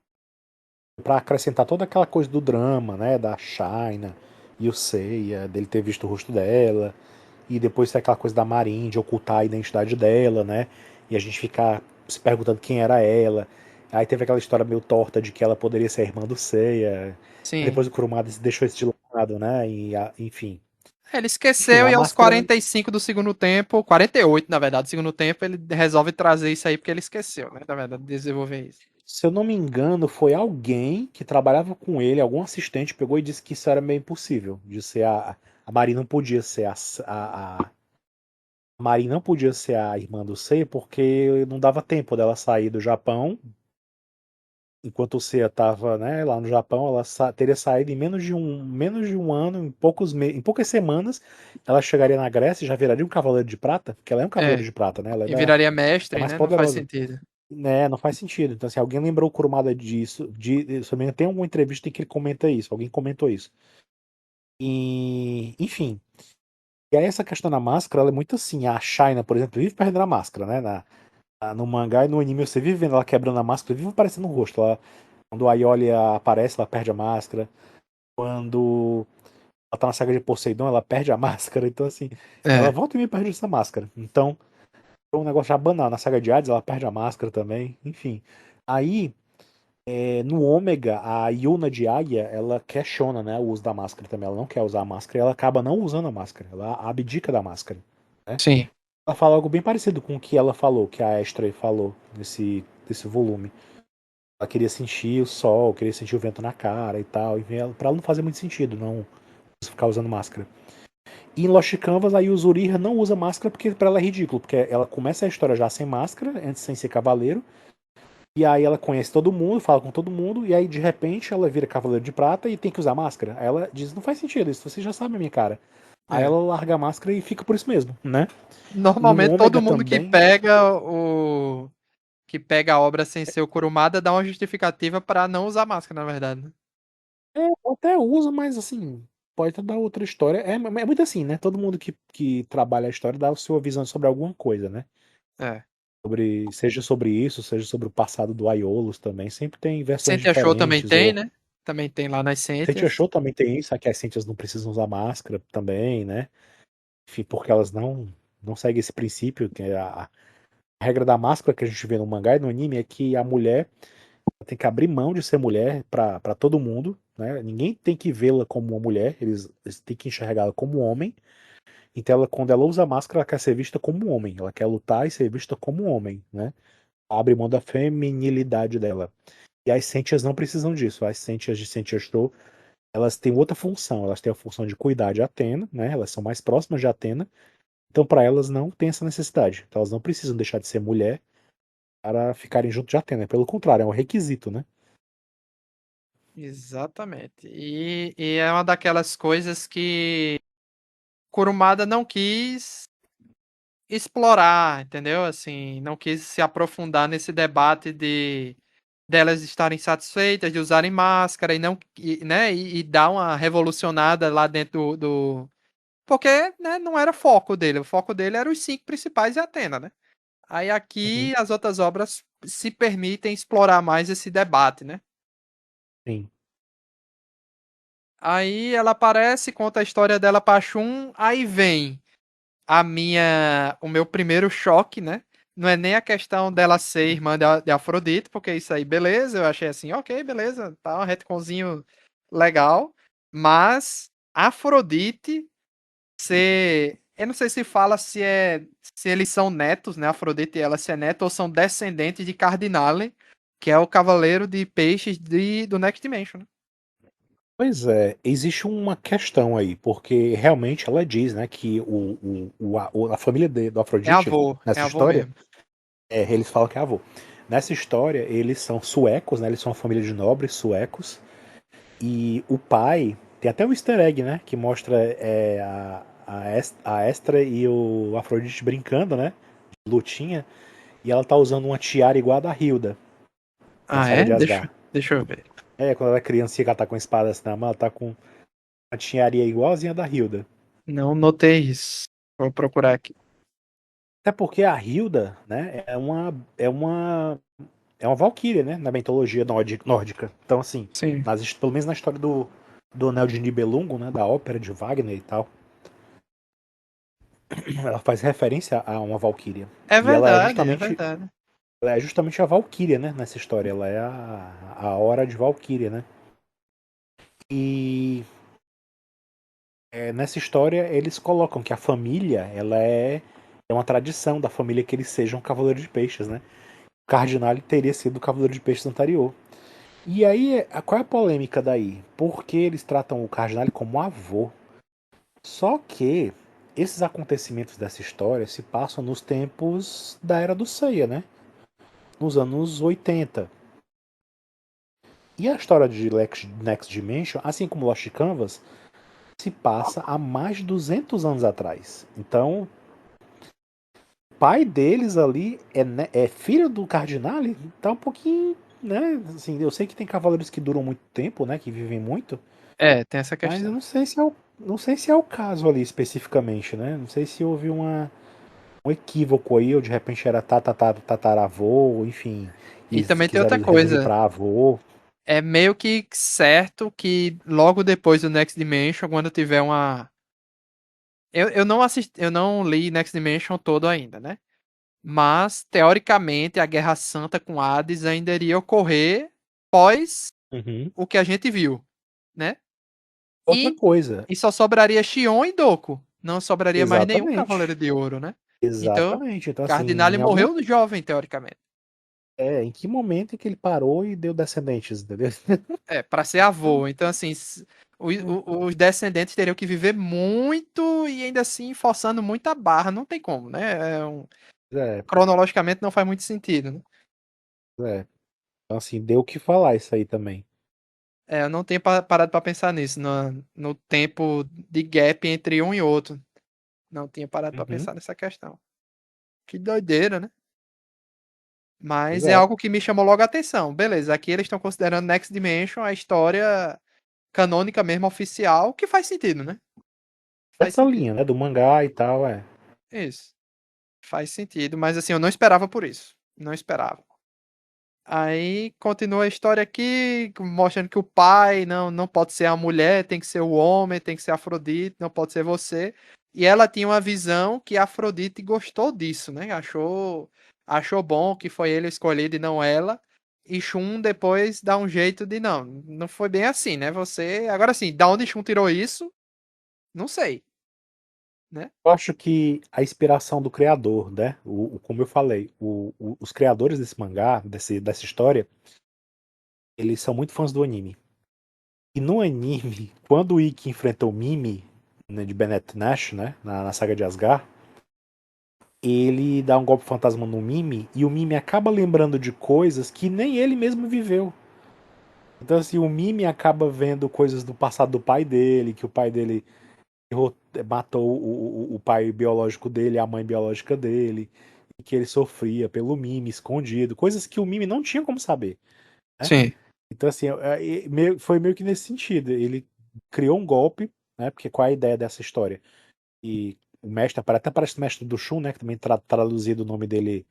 para acrescentar toda aquela coisa do drama, né, da China e o Seiya, dele ter visto o rosto dela, e depois ter aquela coisa da Marin de ocultar a identidade dela, né, e a gente ficar se perguntando quem era ela. Aí teve aquela história meio torta de que ela poderia ser a irmã do Seiya. Sim. Depois o Kurumada deixou isso de lado, né, enfim. É, ele Enfim, esqueceu a e aos máscara 45 do segundo tempo, 48 na verdade, do segundo tempo, ele resolve trazer isso aí porque ele esqueceu, né? Na verdade, desenvolver isso. Se eu não me engano, foi alguém que trabalhava com ele, algum assistente, pegou e disse que isso era meio impossível. De ser a Mari não podia ser a Mari não podia ser a irmã do Seiya porque não dava tempo dela sair do Japão. Enquanto o Seiya estava, né, lá no Japão, ela teria saído em menos de um ano, em poucas semanas, ela chegaria na Grécia e já viraria um cavaleiro de prata, porque ela é um cavaleiro É, de prata, né? Ela é e viraria é mestre, mais né? Não faz poderosa. sentido. Né, não faz sentido. Então, assim, alguém lembrou o Kurumada disso, se eu não me engano, tem alguma entrevista em que ele comenta isso, alguém comentou isso. E, enfim. E aí essa questão da máscara, ela é muito assim, a China, por exemplo, vive perdendo a máscara, né? No mangá e no anime você vive vendo ela quebrando a máscara, vive aparecendo no rosto. Quando a Iolia aparece, ela perde a máscara. Quando ela tá na saga de Poseidon, ela perde a máscara. Então, assim, ela É, volta e me perde essa máscara. Então, é um negócio já banal. Na saga de Hades, ela perde a máscara também. Enfim. Aí, no Ômega, a Yuna de Águia, ela questiona, né, o uso da máscara também. Ela não quer usar a máscara e ela acaba não usando a máscara. Ela abdica da máscara, né? sim. Ela fala algo bem parecido com o que ela falou, que a Astra falou nesse volume. Ela queria sentir o sol, queria sentir o vento na cara e tal. E pra ela não fazer muito sentido não ficar usando máscara. E em Lost Canvas, aí o Zuriha não usa máscara porque pra ela é ridículo. Porque ela começa a história já sem máscara, antes sem ser cavaleiro. E aí ela conhece todo mundo, fala com todo mundo. E aí de repente ela vira cavaleiro de prata e tem que usar máscara. Aí ela diz: não faz sentido isso, você já sabe a minha cara. Aí É. ela larga a máscara e fica por isso mesmo, né? No Normalmente todo Ômega mundo também. que pega a obra sem ser o Kurumada dá uma justificativa pra não usar máscara, na verdade, né? Até usa, mas assim, pode dar outra história. É muito assim, né? Todo mundo que trabalha a história dá a sua visão sobre alguma coisa, né? É. Seja sobre isso, seja sobre o passado do Aiolos também. Sempre tem versões Sentia Show também diferentes. tem, Ou né? Também tem lá nas Sentia Sentias. Show também tem isso, que as Sentias não precisam usar máscara também, né? Enfim, porque elas não seguem esse princípio, que é a regra da máscara que a gente vê no mangá e no anime é que a mulher tem que abrir mão de ser mulher para todo mundo, né? Ninguém tem que vê-la como uma mulher, eles têm que enxergá-la como um homem. Então, quando ela usa máscara, ela quer ser vista como um homem, ela quer lutar e ser vista como um homem, né? Abre mão da feminilidade dela. E as Sentias não precisam disso. As Sentias de Sentia Show, elas têm outra função. Elas têm a função de cuidar de Atena, né? Elas são mais próximas de Atena. Então, para elas, não tem essa necessidade. Então, elas não precisam deixar de ser mulher para ficarem junto de Atena. Pelo contrário, é um requisito, né? Exatamente. E é uma daquelas coisas que Kurumada não quis explorar, entendeu? Assim, não quis se aprofundar nesse debate de delas estarem satisfeitas de usarem máscara e não, né, e dar uma revolucionada lá dentro porque, né, não era foco dele. O foco dele era os cinco principais de Atena, né? Aí Uhum. aqui as outras obras se permitem explorar mais esse debate, né? Sim. Aí ela aparece, conta a história dela pra Shun, aí vem o meu primeiro choque, né? Não é nem a questão dela ser irmã de Afrodite, porque isso aí, beleza, eu achei assim, ok, beleza, tá um retconzinho legal, mas Afrodite ser, eu não sei se fala se eles são netos, né? Afrodite e ela se é neto ou são descendentes de Cardinale, que é o cavaleiro de peixes do Next Dimension, né? Pois é, existe uma questão aí, porque realmente ela diz, né, que a família do Afrodite, É nessa avô história, mesmo. eles falam que é avô. Nessa história, eles são suecos, né, eles são uma família de nobres suecos, e o pai, tem até um easter egg, né, que mostra a Estra e o Afrodite brincando, né, de lutinha, e ela tá usando uma tiara igual a da Hilda, na Ah, saga é? de Asgard. Deixa eu ver. Quando ela é criança, ela tá com a espada assim na mão, ela tá com uma tiarinha igualzinha a da Hilda. Não notei isso. Vou procurar aqui. Até porque a Hilda, né, é uma valquíria, né, na mitologia nórdica. Então, assim, Sim. pelo menos na história do Anel de Nibelungo, né, da ópera de Wagner e tal, ela faz referência a uma valquíria. E É verdade. ela é justamente a valquíria, né, nessa história. Ela é a hora de valquíria, né. E nessa história eles colocam que a família, ela é uma tradição da família que eles sejam cavaleiros de peixes, né. Cardinale teria sido o Cavaleiro de Peixes anterior. E aí, qual é a polêmica daí? Porque eles tratam o Cardinale como avô. Só que esses acontecimentos dessa história se passam nos tempos da Era do Seiya, né? Nos anos 80. E a história de Next Dimension, assim como Lost Canvas, se passa há mais de 200 anos atrás. Então, o pai deles ali é filho do Cardinale, tá um pouquinho, né? Assim, eu sei que tem cavaleiros que duram muito tempo, né? Que vivem muito, É, tem essa mas eu questão. não sei se é o caso ali especificamente, né? Não sei se houve um equívoco aí, ou de repente era tataravô, enfim, E e também tem outra quiseram reduzir coisa. para avô. É meio que certo que logo depois do Next Dimension, quando tiver uma. Eu não assisti, eu não li Next Dimension todo ainda, né? Mas, teoricamente, a Guerra Santa com Hades ainda iria ocorrer pós Uhum. o que a gente viu, né? Outra E, coisa, e só sobraria Xion e Doku. Não sobraria mais nenhum exatamente, Cavaleiro de Ouro, né? Então, exatamente. Então assim, Cardinale em algum morreu jovem, teoricamente. em que momento que ele parou e deu descendentes, entendeu? É, para ser avô. Então, assim, os descendentes teriam que viver muito e ainda assim forçando muita barra. Não tem como, né? É, Cronologicamente não faz muito sentido, né? é. Então assim, deu o que falar isso aí também. É, eu não tenho parado para pensar nisso, no tempo de gap entre um e outro. Não tinha parado para Uhum. pensar nessa questão. Que doideira, né? Pois Mas é é. algo que me chamou logo a atenção. Beleza, aqui eles estão considerando Next Dimension a história canônica mesmo, oficial, que faz sentido, né? Faz Essa sentido. linha, né, do mangá e tal, é. Isso. Faz sentido, mas assim, eu não esperava por isso. Não esperava. Aí continua a história aqui, mostrando que o pai não pode ser a mulher, tem que ser o homem, tem que ser Afrodite, não pode ser você. E ela tinha uma visão que Afrodite gostou disso, né? Achou bom que foi ele escolhido e não ela. E Shun depois dá um jeito de não foi bem assim, né? Você, agora sim, da onde Shun tirou isso? Não sei, né? Eu acho que a inspiração do criador, né? Como eu falei, os criadores desse mangá, dessa história, eles são muito fãs do anime. E no anime, quando o Ikki enfrenta o Mimi, né, de Bennett Nash, né, na saga de Asgard, ele dá um golpe fantasma no Mimi e o Mimi acaba lembrando de coisas que nem ele mesmo viveu. Então, assim, o Mimi acaba vendo coisas do passado do pai dele, que o pai dele matou o pai biológico dele, a mãe biológica dele, e que ele sofria pelo Mimi escondido, coisas que o Mimi não tinha como saber, né? Sim. Então, assim, foi meio que nesse sentido. Ele criou um golpe, né? Porque qual é a ideia dessa história? E o mestre, até parece o mestre do Shun, né? Que também traduzido o nome dele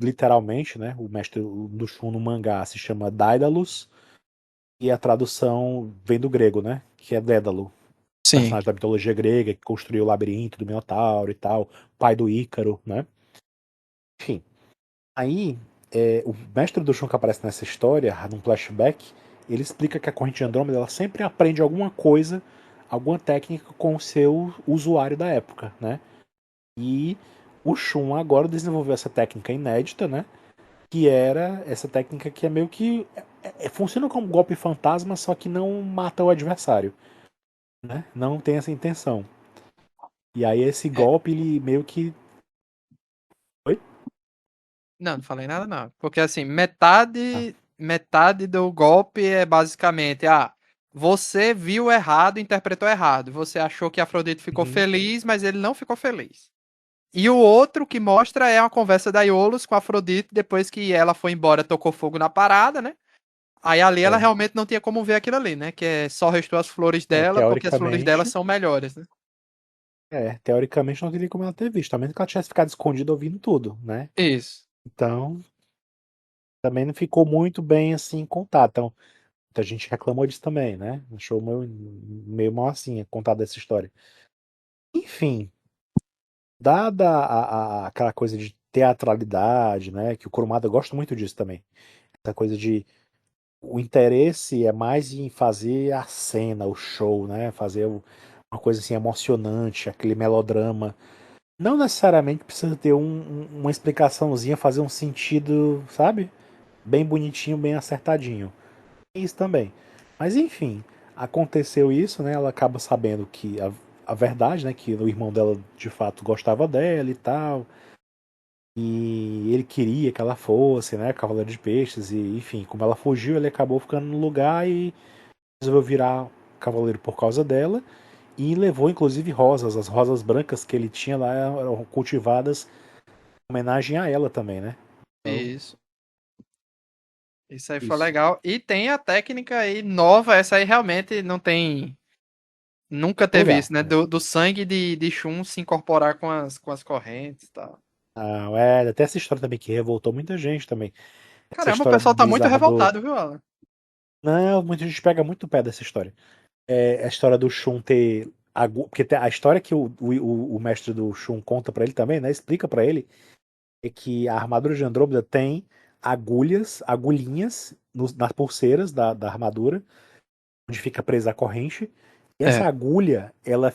literalmente, né? O mestre do Shun no mangá se chama Daedalus, e a tradução vem do grego, né? Que é Dédalo, Sim. personagem da mitologia grega que construiu o labirinto do Minotauro e tal, pai do Ícaro, né? Enfim, aí o mestre do Shun que aparece nessa história, num flashback, ele explica que a corrente de Andrômeda ela sempre aprende alguma coisa, alguma técnica com o seu usuário da época, né? E o Shun agora desenvolveu essa técnica inédita, né? Que era essa técnica que é meio que funciona como golpe fantasma, só que não mata o adversário, né? Não tem essa intenção. E aí esse É. golpe ele meio que. Oi? Não, não falei nada não. Porque assim, Ah. metade do golpe é basicamente, você viu errado, interpretou errado. Você achou que Afrodite ficou Uhum. feliz, mas ele não ficou feliz. E o outro que mostra é uma conversa da Iolus com a Afrodite depois que ela foi embora, tocou fogo na parada, né? Aí ali ela É. realmente não tinha como ver aquilo ali, né? Que só restou as flores dela, porque as flores dela Teoricamente. são melhores, né? Teoricamente não teria como ela ter visto, a menos que ela tivesse ficado escondida ouvindo tudo, né? Isso. Então, também não ficou muito bem assim contado. Então, muita gente reclamou disso também, né? Achou meio mal assim contar dessa história. Enfim, dada aquela coisa de teatralidade, né? Que o Kurumada gosta muito disso também. Essa coisa de o interesse é mais em fazer a cena, o show, né? Fazer uma coisa assim emocionante, aquele melodrama. Não necessariamente precisa ter uma explicaçãozinha, fazer um sentido, sabe? Bem bonitinho, bem acertadinho. Isso também. Mas enfim, aconteceu isso, né? Ela acaba sabendo que a verdade, né? Que o irmão dela de fato gostava dela e tal. E ele queria que ela fosse, né? Cavaleiro de Peixes. E enfim, como ela fugiu, ele acabou ficando no lugar e resolveu virar cavaleiro por causa dela. E levou inclusive rosas. As rosas brancas que ele tinha lá eram cultivadas em homenagem a ela também, né? Então, Isso. Isso aí foi isso. legal. E tem a técnica aí nova, essa aí realmente não tem. Nunca teve Lugar. isso, né? É. Do sangue de Shun se incorporar com as correntes e tal. Ah, é, até essa história também que revoltou muita gente também. Essa Caramba, o história pessoal tá muito bizarra do. revoltado, viu, Alan? Não, muita gente pega muito o pé dessa história. É a história do Shun ter. Porque a história que o mestre do Shun conta pra ele também, né? Explica pra ele, é que a armadura de Andrômeda tem agulhinhas nas pulseiras da armadura, onde fica presa a corrente. E essa É. agulha, ela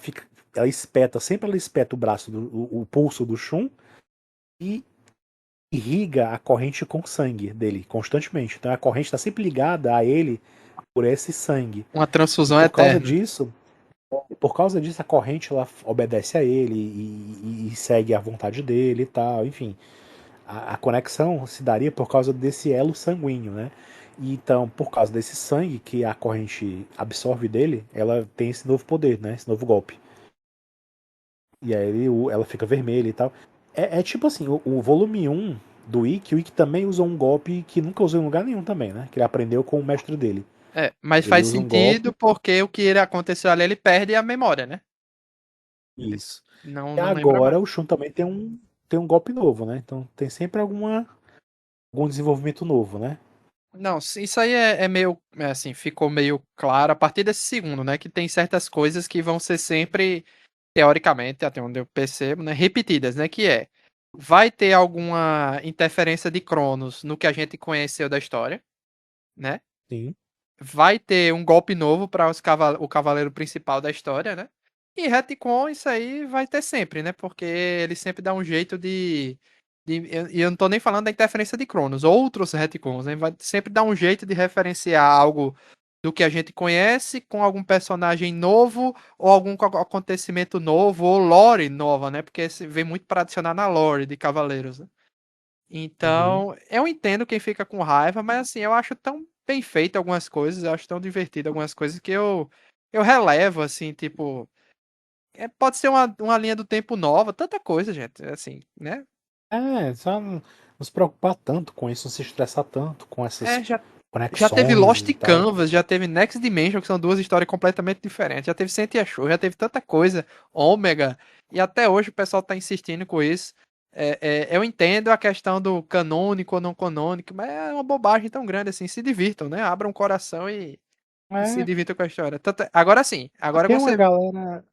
espeta, sempre ela espeta o braço, o pulso do Shun e irriga a corrente com sangue dele constantemente. Então a corrente está sempre ligada a ele por esse sangue. Uma E transfusão eterna. por causa disso a corrente ela obedece a ele e segue a vontade dele e tal. Enfim, a conexão se daria por causa desse elo sanguíneo, né? E então, por causa desse sangue que a corrente absorve dele, ela tem esse novo poder, né? Esse novo golpe. E aí ela fica vermelha e tal. É tipo assim, o volume um do Ikki, o Ikki também usou um golpe que nunca usou em lugar nenhum também, né? Que ele aprendeu com o mestre dele. É, mas Ele faz usa um sentido golpe, porque o que aconteceu ali, ele perde a memória, né? Ele isso. não, E não lembra mais. agora o Shun também tem um golpe novo, né? Então tem sempre algum desenvolvimento novo, né? Não, isso aí é meio, assim, ficou meio claro a partir desse segundo, né? Que tem certas coisas que vão ser sempre, teoricamente, até onde eu percebo, né? Repetidas, né? Que é, vai ter alguma interferência de Cronos no que a gente conheceu da história, né? Sim. Vai ter um golpe novo para o cavaleiro principal da história, né? E retcon, isso aí vai ter sempre, né? Porque ele sempre dá um jeito e eu não tô nem falando da interferência de Cronos, outros retcons, né? Vai sempre dar um jeito de referenciar algo do que a gente conhece com algum personagem novo ou algum acontecimento novo ou lore nova, né? Porque vem muito para adicionar na lore de Cavaleiros, né? Uhum. Então, eu entendo quem fica com raiva, mas assim, eu acho tão bem feito algumas coisas, eu acho tão divertido algumas coisas que eu relevo, assim, tipo. Pode ser uma linha do tempo nova, tanta coisa, gente, assim, né? Só não se preocupar tanto com isso, não se estressar tanto com essas É, já teve conexões Lost e tal. Canvas, já teve Next Dimension, que são duas histórias completamente diferentes, já teve Saint Show, já teve tanta coisa, Ômega, e até hoje o pessoal tá insistindo com isso. Eu entendo a questão do canônico ou não canônico, mas é uma bobagem tão grande assim. Se divirtam, né? Abram o coração e se É, divirtam com a história. Agora sim, agora tem uma você galera.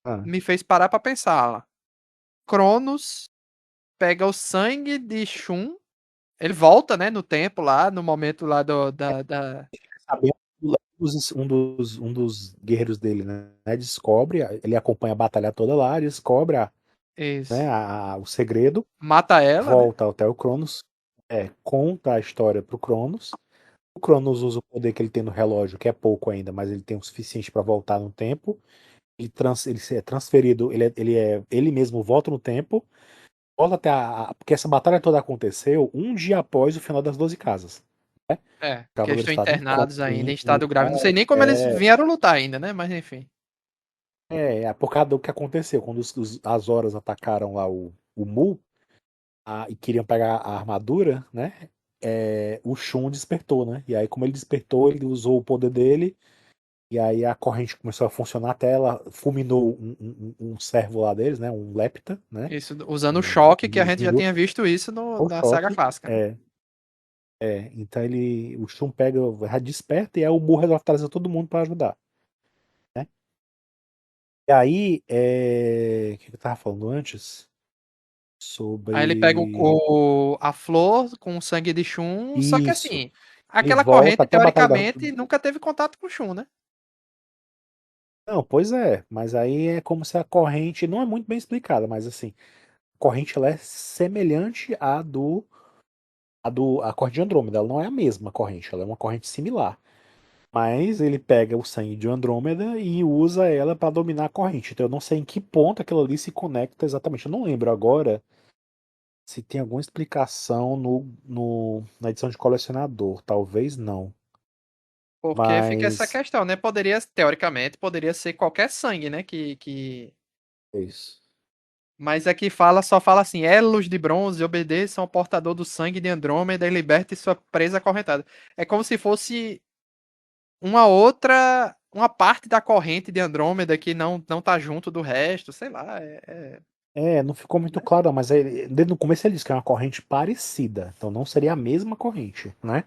Ah, me fez parar pra pensar lá. Cronos pega o sangue de Shun, ele volta, né, no tempo lá, no momento lá da. sabendo, um dos guerreiros dele, né, descobre, ele acompanha a batalha toda lá, descobre né, Isso. o segredo, Mata ela, né? volta até o Cronos, conta a história pro Cronos. O Cronos usa o poder que ele tem no relógio, que é pouco ainda, mas ele tem o suficiente para voltar no tempo. Ele é transferido, ele mesmo volta no tempo, volta até porque essa batalha toda aconteceu um dia após o final das 12 casas. Né? É, O porque eles Cavaleiro estão estava em internados ainda, em coma, estado grave. Não sei nem como eles vieram lutar ainda, né? Mas enfim. por causa do que aconteceu. Quando as horas atacaram lá o Mu e queriam pegar a armadura, né? O Shun despertou, né? E aí, como ele despertou, ele usou o poder dele. E aí a corrente começou a funcionar até ela fulminou um servo lá deles, né? Um Lepta, né? Isso, usando o Um choque, que a gente já tinha minuto, visto isso o na saga choque. clássica, né? Então o Shun pega, desperta e aí o Mu resolve trazer todo mundo para ajudar, né? E aí, o que eu tava falando antes? Aí ele pega Sobre a flor com o sangue de Shun, só que isso. assim, Ele aquela volta corrente, até a Batalha da. teoricamente, nunca teve contato com o Shun, né? Não, pois é, mas aí é como se a corrente não é muito bem explicada, mas assim, a corrente ela é semelhante à corrente de Andrômeda, ela não é a mesma corrente, ela é uma corrente similar. Mas ele pega o sangue de Andrômeda e usa ela para dominar a corrente. Então eu não sei em que ponto aquilo ali se conecta exatamente. Eu não lembro agora se tem alguma explicação na edição de colecionador. Talvez não. Porque fica essa Mas questão, né? Poderia, teoricamente, poderia ser qualquer sangue, né? é isso. Mas aqui fala, só fala assim: elos de bronze obedeçam ao portador do sangue de Andrômeda e liberte sua presa acorrentada. É como se fosse uma outra, uma parte da corrente de Andrômeda que não tá junto do resto, sei lá. É, não ficou muito Né? claro, não, mas desde no começo ele disse que é uma corrente parecida. Então não seria a mesma corrente, né?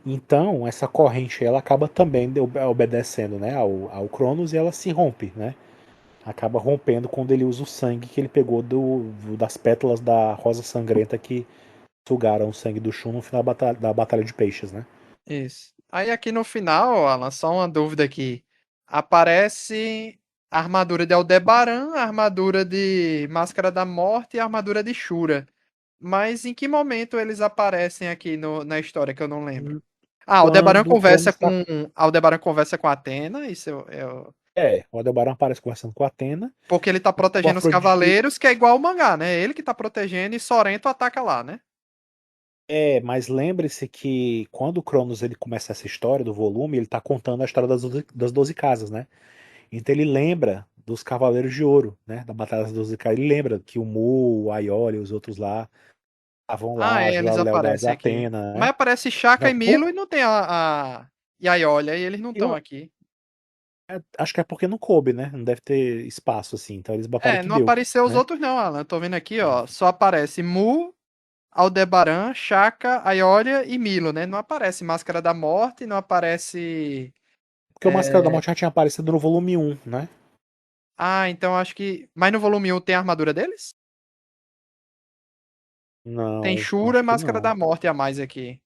Então essa corrente ela acaba também obedecendo, né, ao Cronos e ela se rompe, né? Acaba rompendo quando ele usa o sangue que ele pegou das pétalas da rosa sangrenta que sugaram o sangue do Shun no final da batalha de peixes, né? Isso. Aí aqui no final, Alan, só uma dúvida aqui. Aparece a armadura de Aldebaran, a armadura de Máscara da Morte e a armadura de Shura. Mas em que momento eles aparecem aqui na história que eu não lembro? Ah, Quando o Cronos está. Aldebaran conversa com Athena, isso O Aldebaran aparece conversando com a Athena. porque ele tá O protegendo os Afrodite. cavaleiros, que é igual o mangá, né? Ele que tá protegendo e Sorrento ataca lá, né? Mas lembre-se que quando o Cronos ele começa essa história do volume, ele está contando a história das 12 casas, né? Então ele lembra dos Cavaleiros de Ouro, né? Da Batalha das 12 Casas. Ele lembra que o Mu, o Aioli e os outros lá estavam Ah, lá, é, eles ajudaram lealdades aparecem a aqui. Atena, Mas né? aparece Chaka Então, e Milo e não tem e aí olha, e eles não estão eu aqui. acho que é porque não coube, né? Não deve ter espaço assim. Então eles botaram o É, que não deu, apareceu os né? outros não, Alan. Tô vendo aqui, ó. Só aparece Mu, Aldebaran, Chaka, Aiolia e Milo, né? Não aparece Máscara da Morte, não aparece. Porque o Máscara da Morte já tinha aparecido no volume 1, né? Ah, então acho que. Mas no volume 1 tem a armadura deles? Tem Não, Shura e acho que Máscara não. da Morte a mais aqui.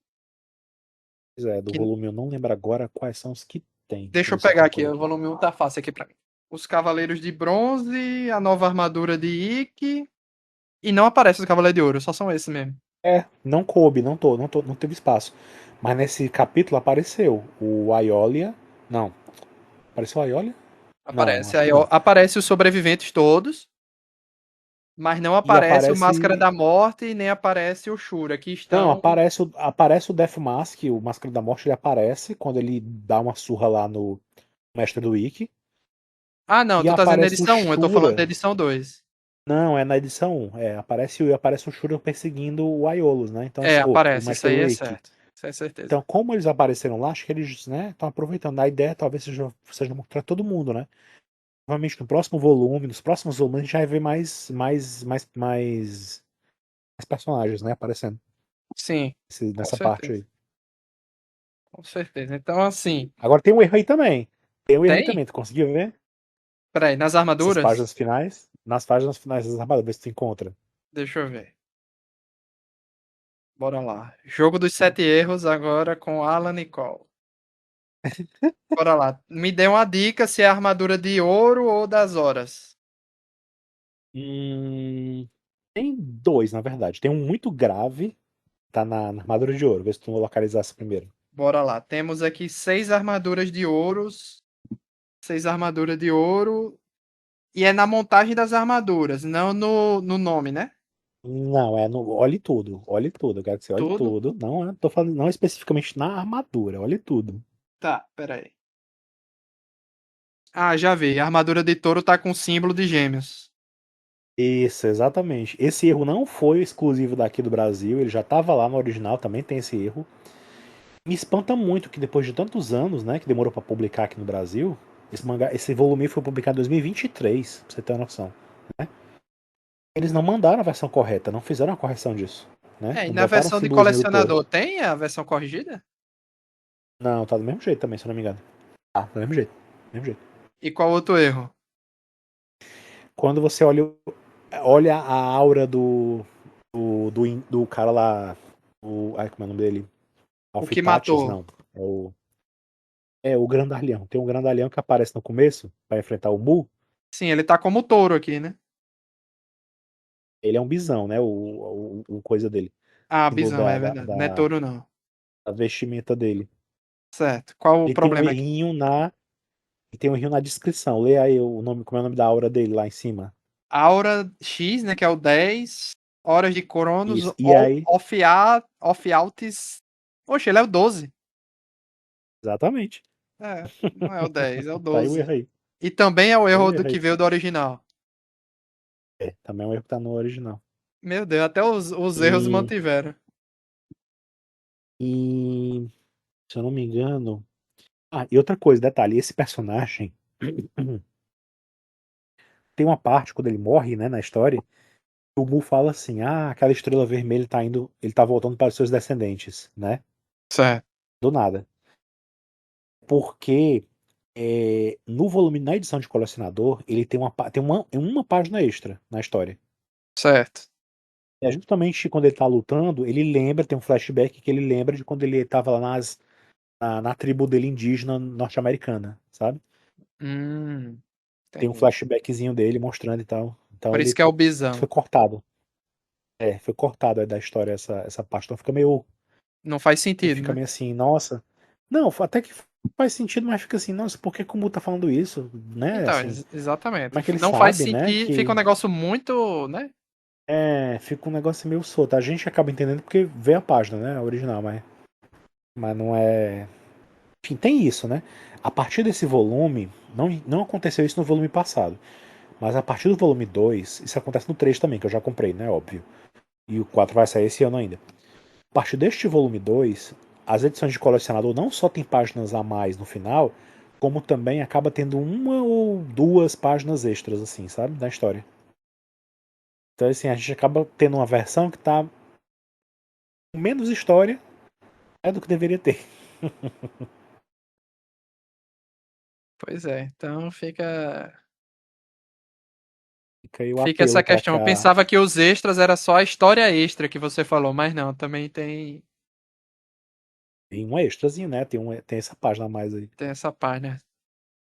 Pois é, do Que- volume eu não lembro agora quais são os que tem. Deixa eu Deixa eu ver se eu pegar aqui, procuro o aqui. volume 1 tá fácil aqui pra mim. Os Cavaleiros de Bronze, a nova armadura de Ikki. E não aparece os Cavaleiros de Ouro, só são esses mesmo. Não coube, não teve espaço. Mas nesse capítulo apareceu o Aiolia. Não. Apareceu o Aiolia? Não, Aparece. acho Aí que ó, não. aparece os sobreviventes todos, mas não E aparece o Máscara aparece. da Morte e nem aparece o Shura, que Não, estão. aparece o Death Mask, o Máscara da Morte, ele aparece quando ele dá uma surra lá no Mestre do Ikki. Ah, não, E tu tá dizendo aparece o edição 1, eu tô falando da Shura. edição 2. Não, é na edição 1. Aparece o Shura perseguindo o Aiolos, né? Então, É, assim, o aparece, isso Mestre aí do é Ikki. certo. Isso é certeza. Então, como eles apareceram lá, acho que eles, né, estão aproveitando. A ideia talvez seja mostrar todo mundo, né? Provavelmente no próximo volume, nos próximos volumes, a gente já vai ver mais personagens, né, aparecendo Sim, com nessa parte certeza. aí. Com certeza. Então, assim, Agora tem um erro aí também. Tem um erro aí tem? também. Tu conseguiu ver? Peraí, nas Essas armaduras? páginas finais? Nas páginas finais das armaduras, vê se tu encontra. Deixa eu ver. Bora lá. Jogo dos Sete Erros agora com Alan Nicole. Bora lá. Me dê uma dica se é armadura de ouro ou das horas. Hum, tem dois, na verdade. Tem um muito grave, tá na armadura de ouro. Vê se tu localizasse primeiro. Bora lá. Temos aqui seis armaduras de ouros. Seis armaduras de ouro. E é na montagem das armaduras, não no nome, né? Não, olhe tudo. Olhe tudo. Eu quero que você olhe Tudo? tudo. Não, tô falando não especificamente na armadura. Olhe tudo. Tá, peraí. Ah, já vi. A armadura de touro tá com símbolo de gêmeos. Isso, exatamente. Esse erro não foi exclusivo daqui do Brasil, ele já estava lá no original, também tem esse erro. Me espanta muito que depois de tantos anos, né, que demorou para publicar aqui no Brasil, esse volume foi publicado em 2023, pra você ter uma noção, né? Eles não mandaram a versão correta, não fizeram a correção disso, né? É, e Não na botaram o versão de símbolozinho do touro. colecionador tem a versão corrigida? Não, tá do mesmo jeito também, se eu não me engano. Tá, do mesmo jeito. Do mesmo jeito. E qual outro erro? Quando você olha a aura do cara lá, ai, como é o nome dele? O que Alfitates, matou? não. É o É o grandalhão. Tem um grandalhão que aparece no começo pra enfrentar o Mu. Sim, ele tá como touro aqui, né? Ele é um bisão, né? O coisa dele. Ah, Símbolo bisão, é verdade. Não é touro, não. da vestimenta dele. Certo. Qual o Ele tem um problema aqui? errinho na. E tem um errinho na descrição. Lê aí o nome, como é o nome da aura dele lá em cima. Aura X, né, que é o 10 horas de Cronos, Isso. E aí. Ophialtes. Oxe, ele é o 12. Exatamente. É, não é o 10, é o Tá aí o 12. erro aí. E também é o Tá aí erro o do erro que aí. veio do original. É, também é um erro que tá no original. Meu Deus, até os erros E, mantiveram. e se eu não me engano. Ah, e outra coisa, detalhe, esse personagem tem uma parte quando ele morre, né, na história, o Mu fala assim: "Ah, aquela estrela vermelha tá indo, ele tá voltando para os seus descendentes", né? Certo, Do nada. Porque no volume, na edição de colecionador, ele tem uma página extra na história. certo. É justamente quando ele tá lutando, ele lembra, tem um flashback que ele lembra de quando ele tava lá na tribo dele indígena norte-americana, sabe? Tem um Entendi. flashbackzinho dele mostrando e tal. Então Por isso ele que é o foi bisão. cortado. Foi cortado aí da história essa parte. Então Não faz sentido, fica né? meio assim, nossa. Não, até que faz sentido, mas fica assim, nossa, por que o Mu tá falando isso? Né? Então, Assim, como exatamente. é que ele Não faz sabe, né? sentido, fica um Que negócio muito, né? fica um negócio meio solto. A gente acaba entendendo porque vê a página, né? A original, mas não é. Enfim, tem isso, né? A partir desse volume, não aconteceu isso no volume passado. Mas a partir do volume 2 isso acontece no 3 também, que eu já comprei, né? Óbvio. E o 4 vai sair esse ano ainda. A partir deste volume 2 as edições de colecionador não só tem páginas a mais no final, como também acaba tendo uma ou duas páginas extras, assim, sabe? Da história. Então, assim, a gente acaba tendo uma versão que tá com menos história do que deveria ter. Pois é. Então Fica aí o fica essa apelo para questão. Eu cá. pensava que os extras era só a história extra que você falou, mas não, também Tem um extrazinho, né? Tem essa página a mais aí. tem essa parte, né?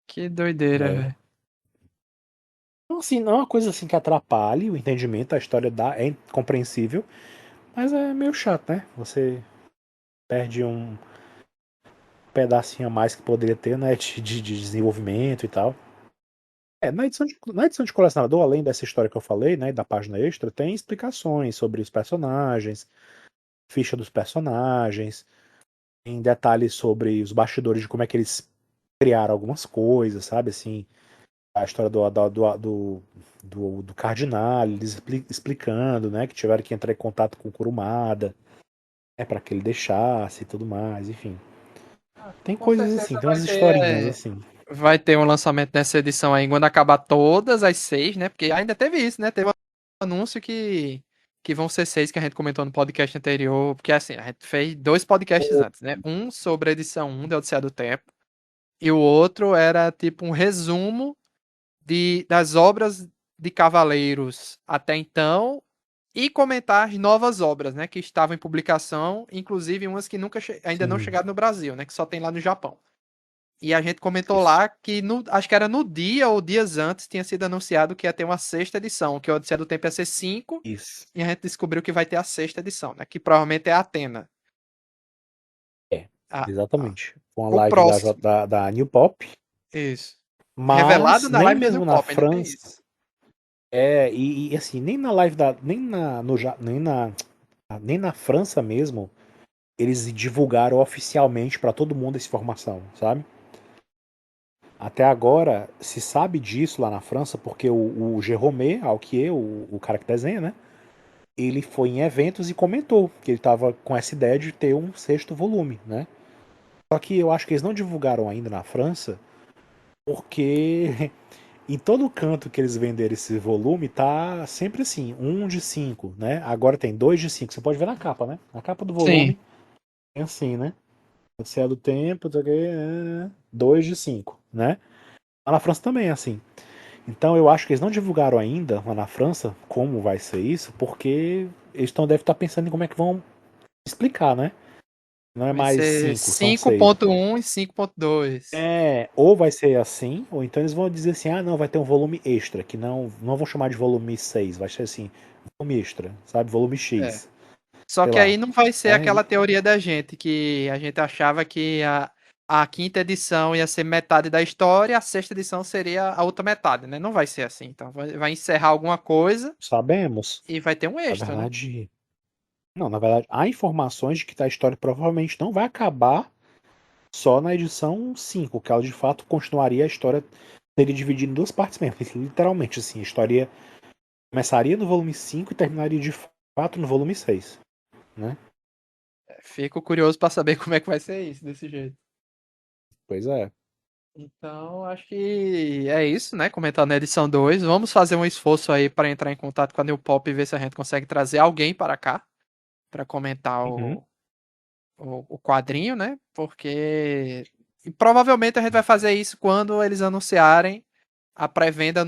Que doideira, É. velho. Então, assim, não é uma coisa assim que atrapalhe o entendimento, a história é compreensível, mas é meio chato, né? Você perde um pedacinho a mais que poderia ter, né? De desenvolvimento e tal. Na edição de colecionador, além dessa história que eu falei, né? Da página extra, tem explicações sobre os personagens, ficha dos personagens, tem detalhes sobre os bastidores de como é que eles criaram algumas coisas, sabe? Assim, a história do Cardinal, eles explicando, né? Que tiveram que entrar em contato com o Kurumada, para que ele deixasse e tudo mais, enfim. Tem Com coisas assim, certeza tem umas historinhas assim. vai ter um lançamento nessa edição aí quando acabar todas as 6, né? Porque ainda teve isso, né? Teve um anúncio que vão ser 6 que a gente comentou no podcast anterior. Porque assim, a gente fez dois podcasts antes, né? Um sobre a edição 1 da Odisseia do Tempo. E o outro era tipo um resumo das obras de Cavaleiros até então e comentar as novas obras, né? Que estavam em publicação, inclusive umas que ainda não Sim, chegaram no Brasil, né? Que só tem lá no Japão. E a gente comentou isso. lá que acho que era no dia ou dias antes tinha sido anunciado que ia ter uma sexta edição, que o Odisseia do Tempo ia ser 5, Isso. e a gente descobriu que vai ter a sexta edição, né? Que provavelmente é a Atena. É, A, a- exatamente. Com a o live próximo. da New Pop, Isso. Revelado mas na nem live da New mesmo na Pop, ainda tem isso. França. E assim, nem na live da. Nem na, no, Ja- nem na França mesmo, eles divulgaram oficialmente para todo mundo essa informação, sabe? Até agora se sabe disso lá na França, porque o Jérôme Alquier, o cara que desenha, né? Ele foi em eventos e comentou que ele estava com essa ideia de ter um sexto volume, né? Só que eu acho que eles não divulgaram ainda na França, porque em todo canto que eles venderam esse volume tá sempre assim, um de cinco, né? Agora tem dois de cinco. Você pode ver na capa, né? Na capa do Sim. volume é assim, né? Você é do tempo, dois de cinco, né? Lá na França também é assim. Então eu acho que eles não divulgaram ainda lá na França como vai ser isso, porque devem estar pensando em como é que vão explicar, né? Não é Vai mais ser 5, são 6. 5.1 e 5.2. Ou vai ser assim, ou então eles vão dizer assim, ah, não, vai ter um volume extra, que não vão chamar de volume 6, vai ser assim, volume extra, sabe? Volume É. X, Só sei que aí lá. não vai ser Né? aquela teoria da gente, que a gente achava que a quinta edição ia ser metade da história, a sexta edição seria a outra metade, né? Não vai ser assim. Então vai encerrar alguma coisa Sabemos, e vai ter um na extra, né? verdade, não, na verdade, há informações de que a história provavelmente não vai acabar só na edição 5, que ela de fato continuaria a história, seria dividida em duas partes mesmo, literalmente assim, a história começaria no volume 5 e terminaria de fato no volume 6, né? Fico curioso pra saber como é que vai ser isso, desse jeito. Pois é. Então, acho que é isso, né? Comentando na edição 2. Vamos fazer um esforço aí para entrar em contato com a New Pop e ver se a gente consegue trazer alguém para cá para comentar Uhum. o quadrinho, né? Porque e provavelmente a gente vai fazer isso quando eles anunciarem a pré-venda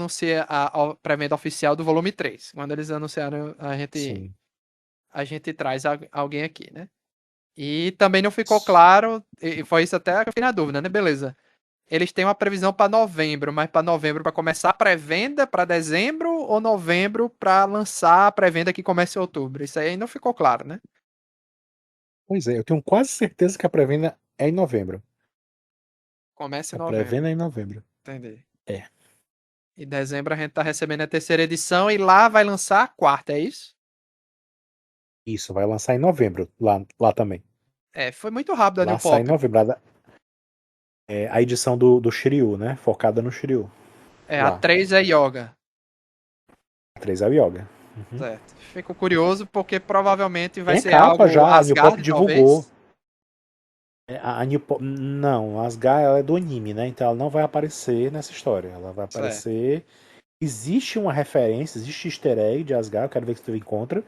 a pré-venda oficial do volume 3. Quando eles anunciarem, Sim. a gente traz alguém aqui, né? E também não ficou claro, e foi isso até que eu fiquei na dúvida, né? Beleza. Eles têm uma previsão para novembro, mas para novembro para começar a pré-venda, para dezembro ou novembro para lançar a pré-venda que começa em outubro. Isso aí não ficou claro, né? Pois é, eu tenho quase certeza que a pré-venda é em novembro. Começa em A novembro, pré-venda é em novembro. entendi. É. Em dezembro a gente tá recebendo a terceira edição e lá vai lançar a quarta, é isso? Isso, vai lançar em novembro, lá também. É, foi muito rápido a New Lá sai em Pop. novembro. A edição do Shiryu, né? Focada no Shiryu. É, a Lá. 3 é Yoga. A 3 é o Yoga. Uhum. Certo. Fico curioso porque provavelmente vai Tem ser capa algo já, a New Pop Asgard, divulgou. talvez. A New Pop, não, a Asgard ela é do anime, né? Então ela não vai aparecer nessa história. Ela vai Certo. aparecer. Existe uma referência, existe easter egg de Asgard, eu quero ver se tu encontra.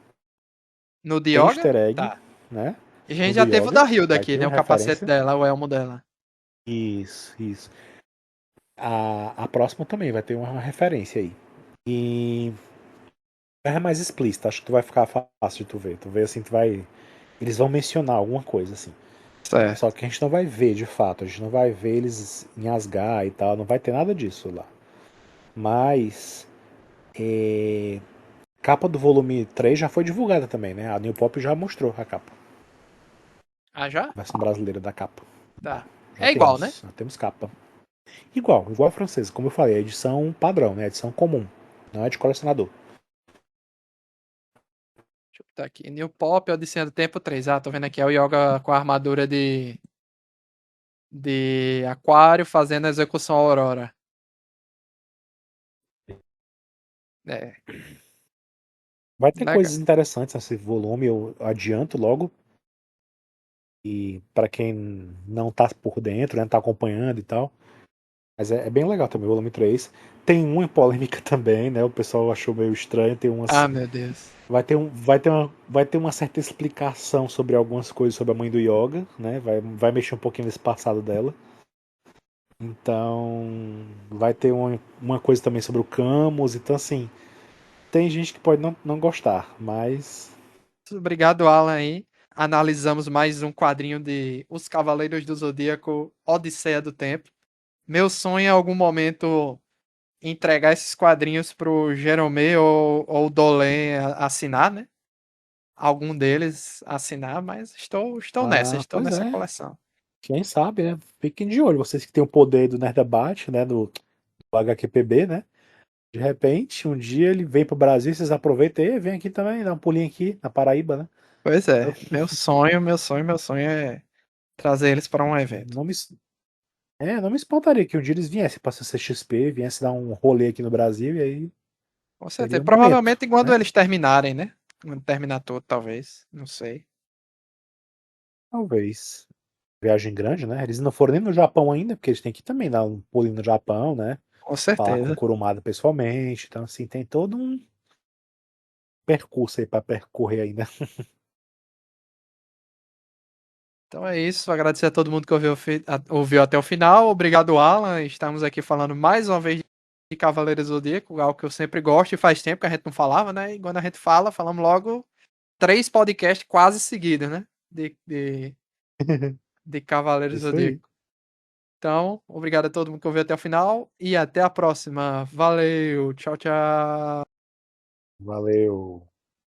No de Tem Yoga? easter egg, Tá. né? E a gente No do já teve o da Yoga, Hilda vai aqui, ter né? uma O capacete referência. dela, o elmo dela. Isso, isso. A próxima também vai ter uma referência aí. E é mais explícita, acho que tu vai ficar fácil de tu ver. Tu vê assim, tu vai. Eles vão mencionar alguma coisa, assim. Só Certo. que a gente não vai ver de fato, a gente não vai ver eles em Asgard e tal, não vai ter nada disso lá. Mas capa do volume 3 já foi divulgada também, né? A New Pop já mostrou a capa. Ah, já? A versão brasileira da capa. Tá. Já É igual, né? temos, já temos capa. Igual a francesa, como eu falei, a edição padrão, né? A edição comum, não é de colecionador. Deixa eu botar aqui. New Pop, Odisseia do Tempo 3. Ah, tô vendo aqui. É o Yoga com a armadura de aquário fazendo a execução Aurora. É, Vai ter legal. coisas interessantes nesse volume, eu adianto logo. E para quem não tá por dentro, né, tá acompanhando e tal. Mas é bem legal também o volume 3. Tem uma polêmica também, né? O pessoal achou meio estranho. Tem umas. Ah, meu Deus. Vai ter uma certa explicação sobre algumas coisas sobre a mãe do Yoga, né? Vai mexer um pouquinho nesse passado dela. Então, vai ter uma coisa também sobre o Camus. Então, assim, tem gente que pode não gostar, mas. Obrigado, Alan, aí. Analisamos mais um quadrinho de Os Cavaleiros do Zodíaco, Odisseia do Tempo. Meu sonho é, em algum momento, entregar esses quadrinhos pro Jerome ou o Dolen assinar, né? Algum deles assinar, mas Ah, estou pois nessa é. coleção. Quem sabe, né? Fiquem de olho. Vocês que têm o poder do Nerd Debate, né? Do HQPB, né? De repente, um dia ele vem pro Brasil, vocês aproveitam e vem aqui também, dá um pulinho aqui na Paraíba, né? Pois é, meu sonho é trazer eles para um evento. Não me, não me espantaria que um dia eles viessem pra CCXP, viessem dar um rolê aqui no Brasil e aí Com seria certeza. um momento, Provavelmente quando né? eles terminarem, né? Quando terminar tudo, talvez. Não sei. Talvez. Viagem grande, né? Eles não foram nem no Japão ainda, porque eles têm que também dar um pulinho no Japão, né? Com Falar com o certeza. Kurumada pessoalmente. Então, assim, tem todo um percurso aí pra percorrer ainda. Então é isso. Agradecer a todo mundo que ouviu até o final. Obrigado, Alan. Estamos aqui falando mais uma vez de Cavaleiros do Zodíaco, algo que eu sempre gosto e faz tempo que a gente não falava, né? E quando a gente fala, falamos logo 3 podcasts quase seguidos, né? De de Cavaleiros do Isso aí. Zodíaco. Então, obrigado a todo mundo que ouviu até o final e até a próxima. Valeu, tchau, tchau. Valeu.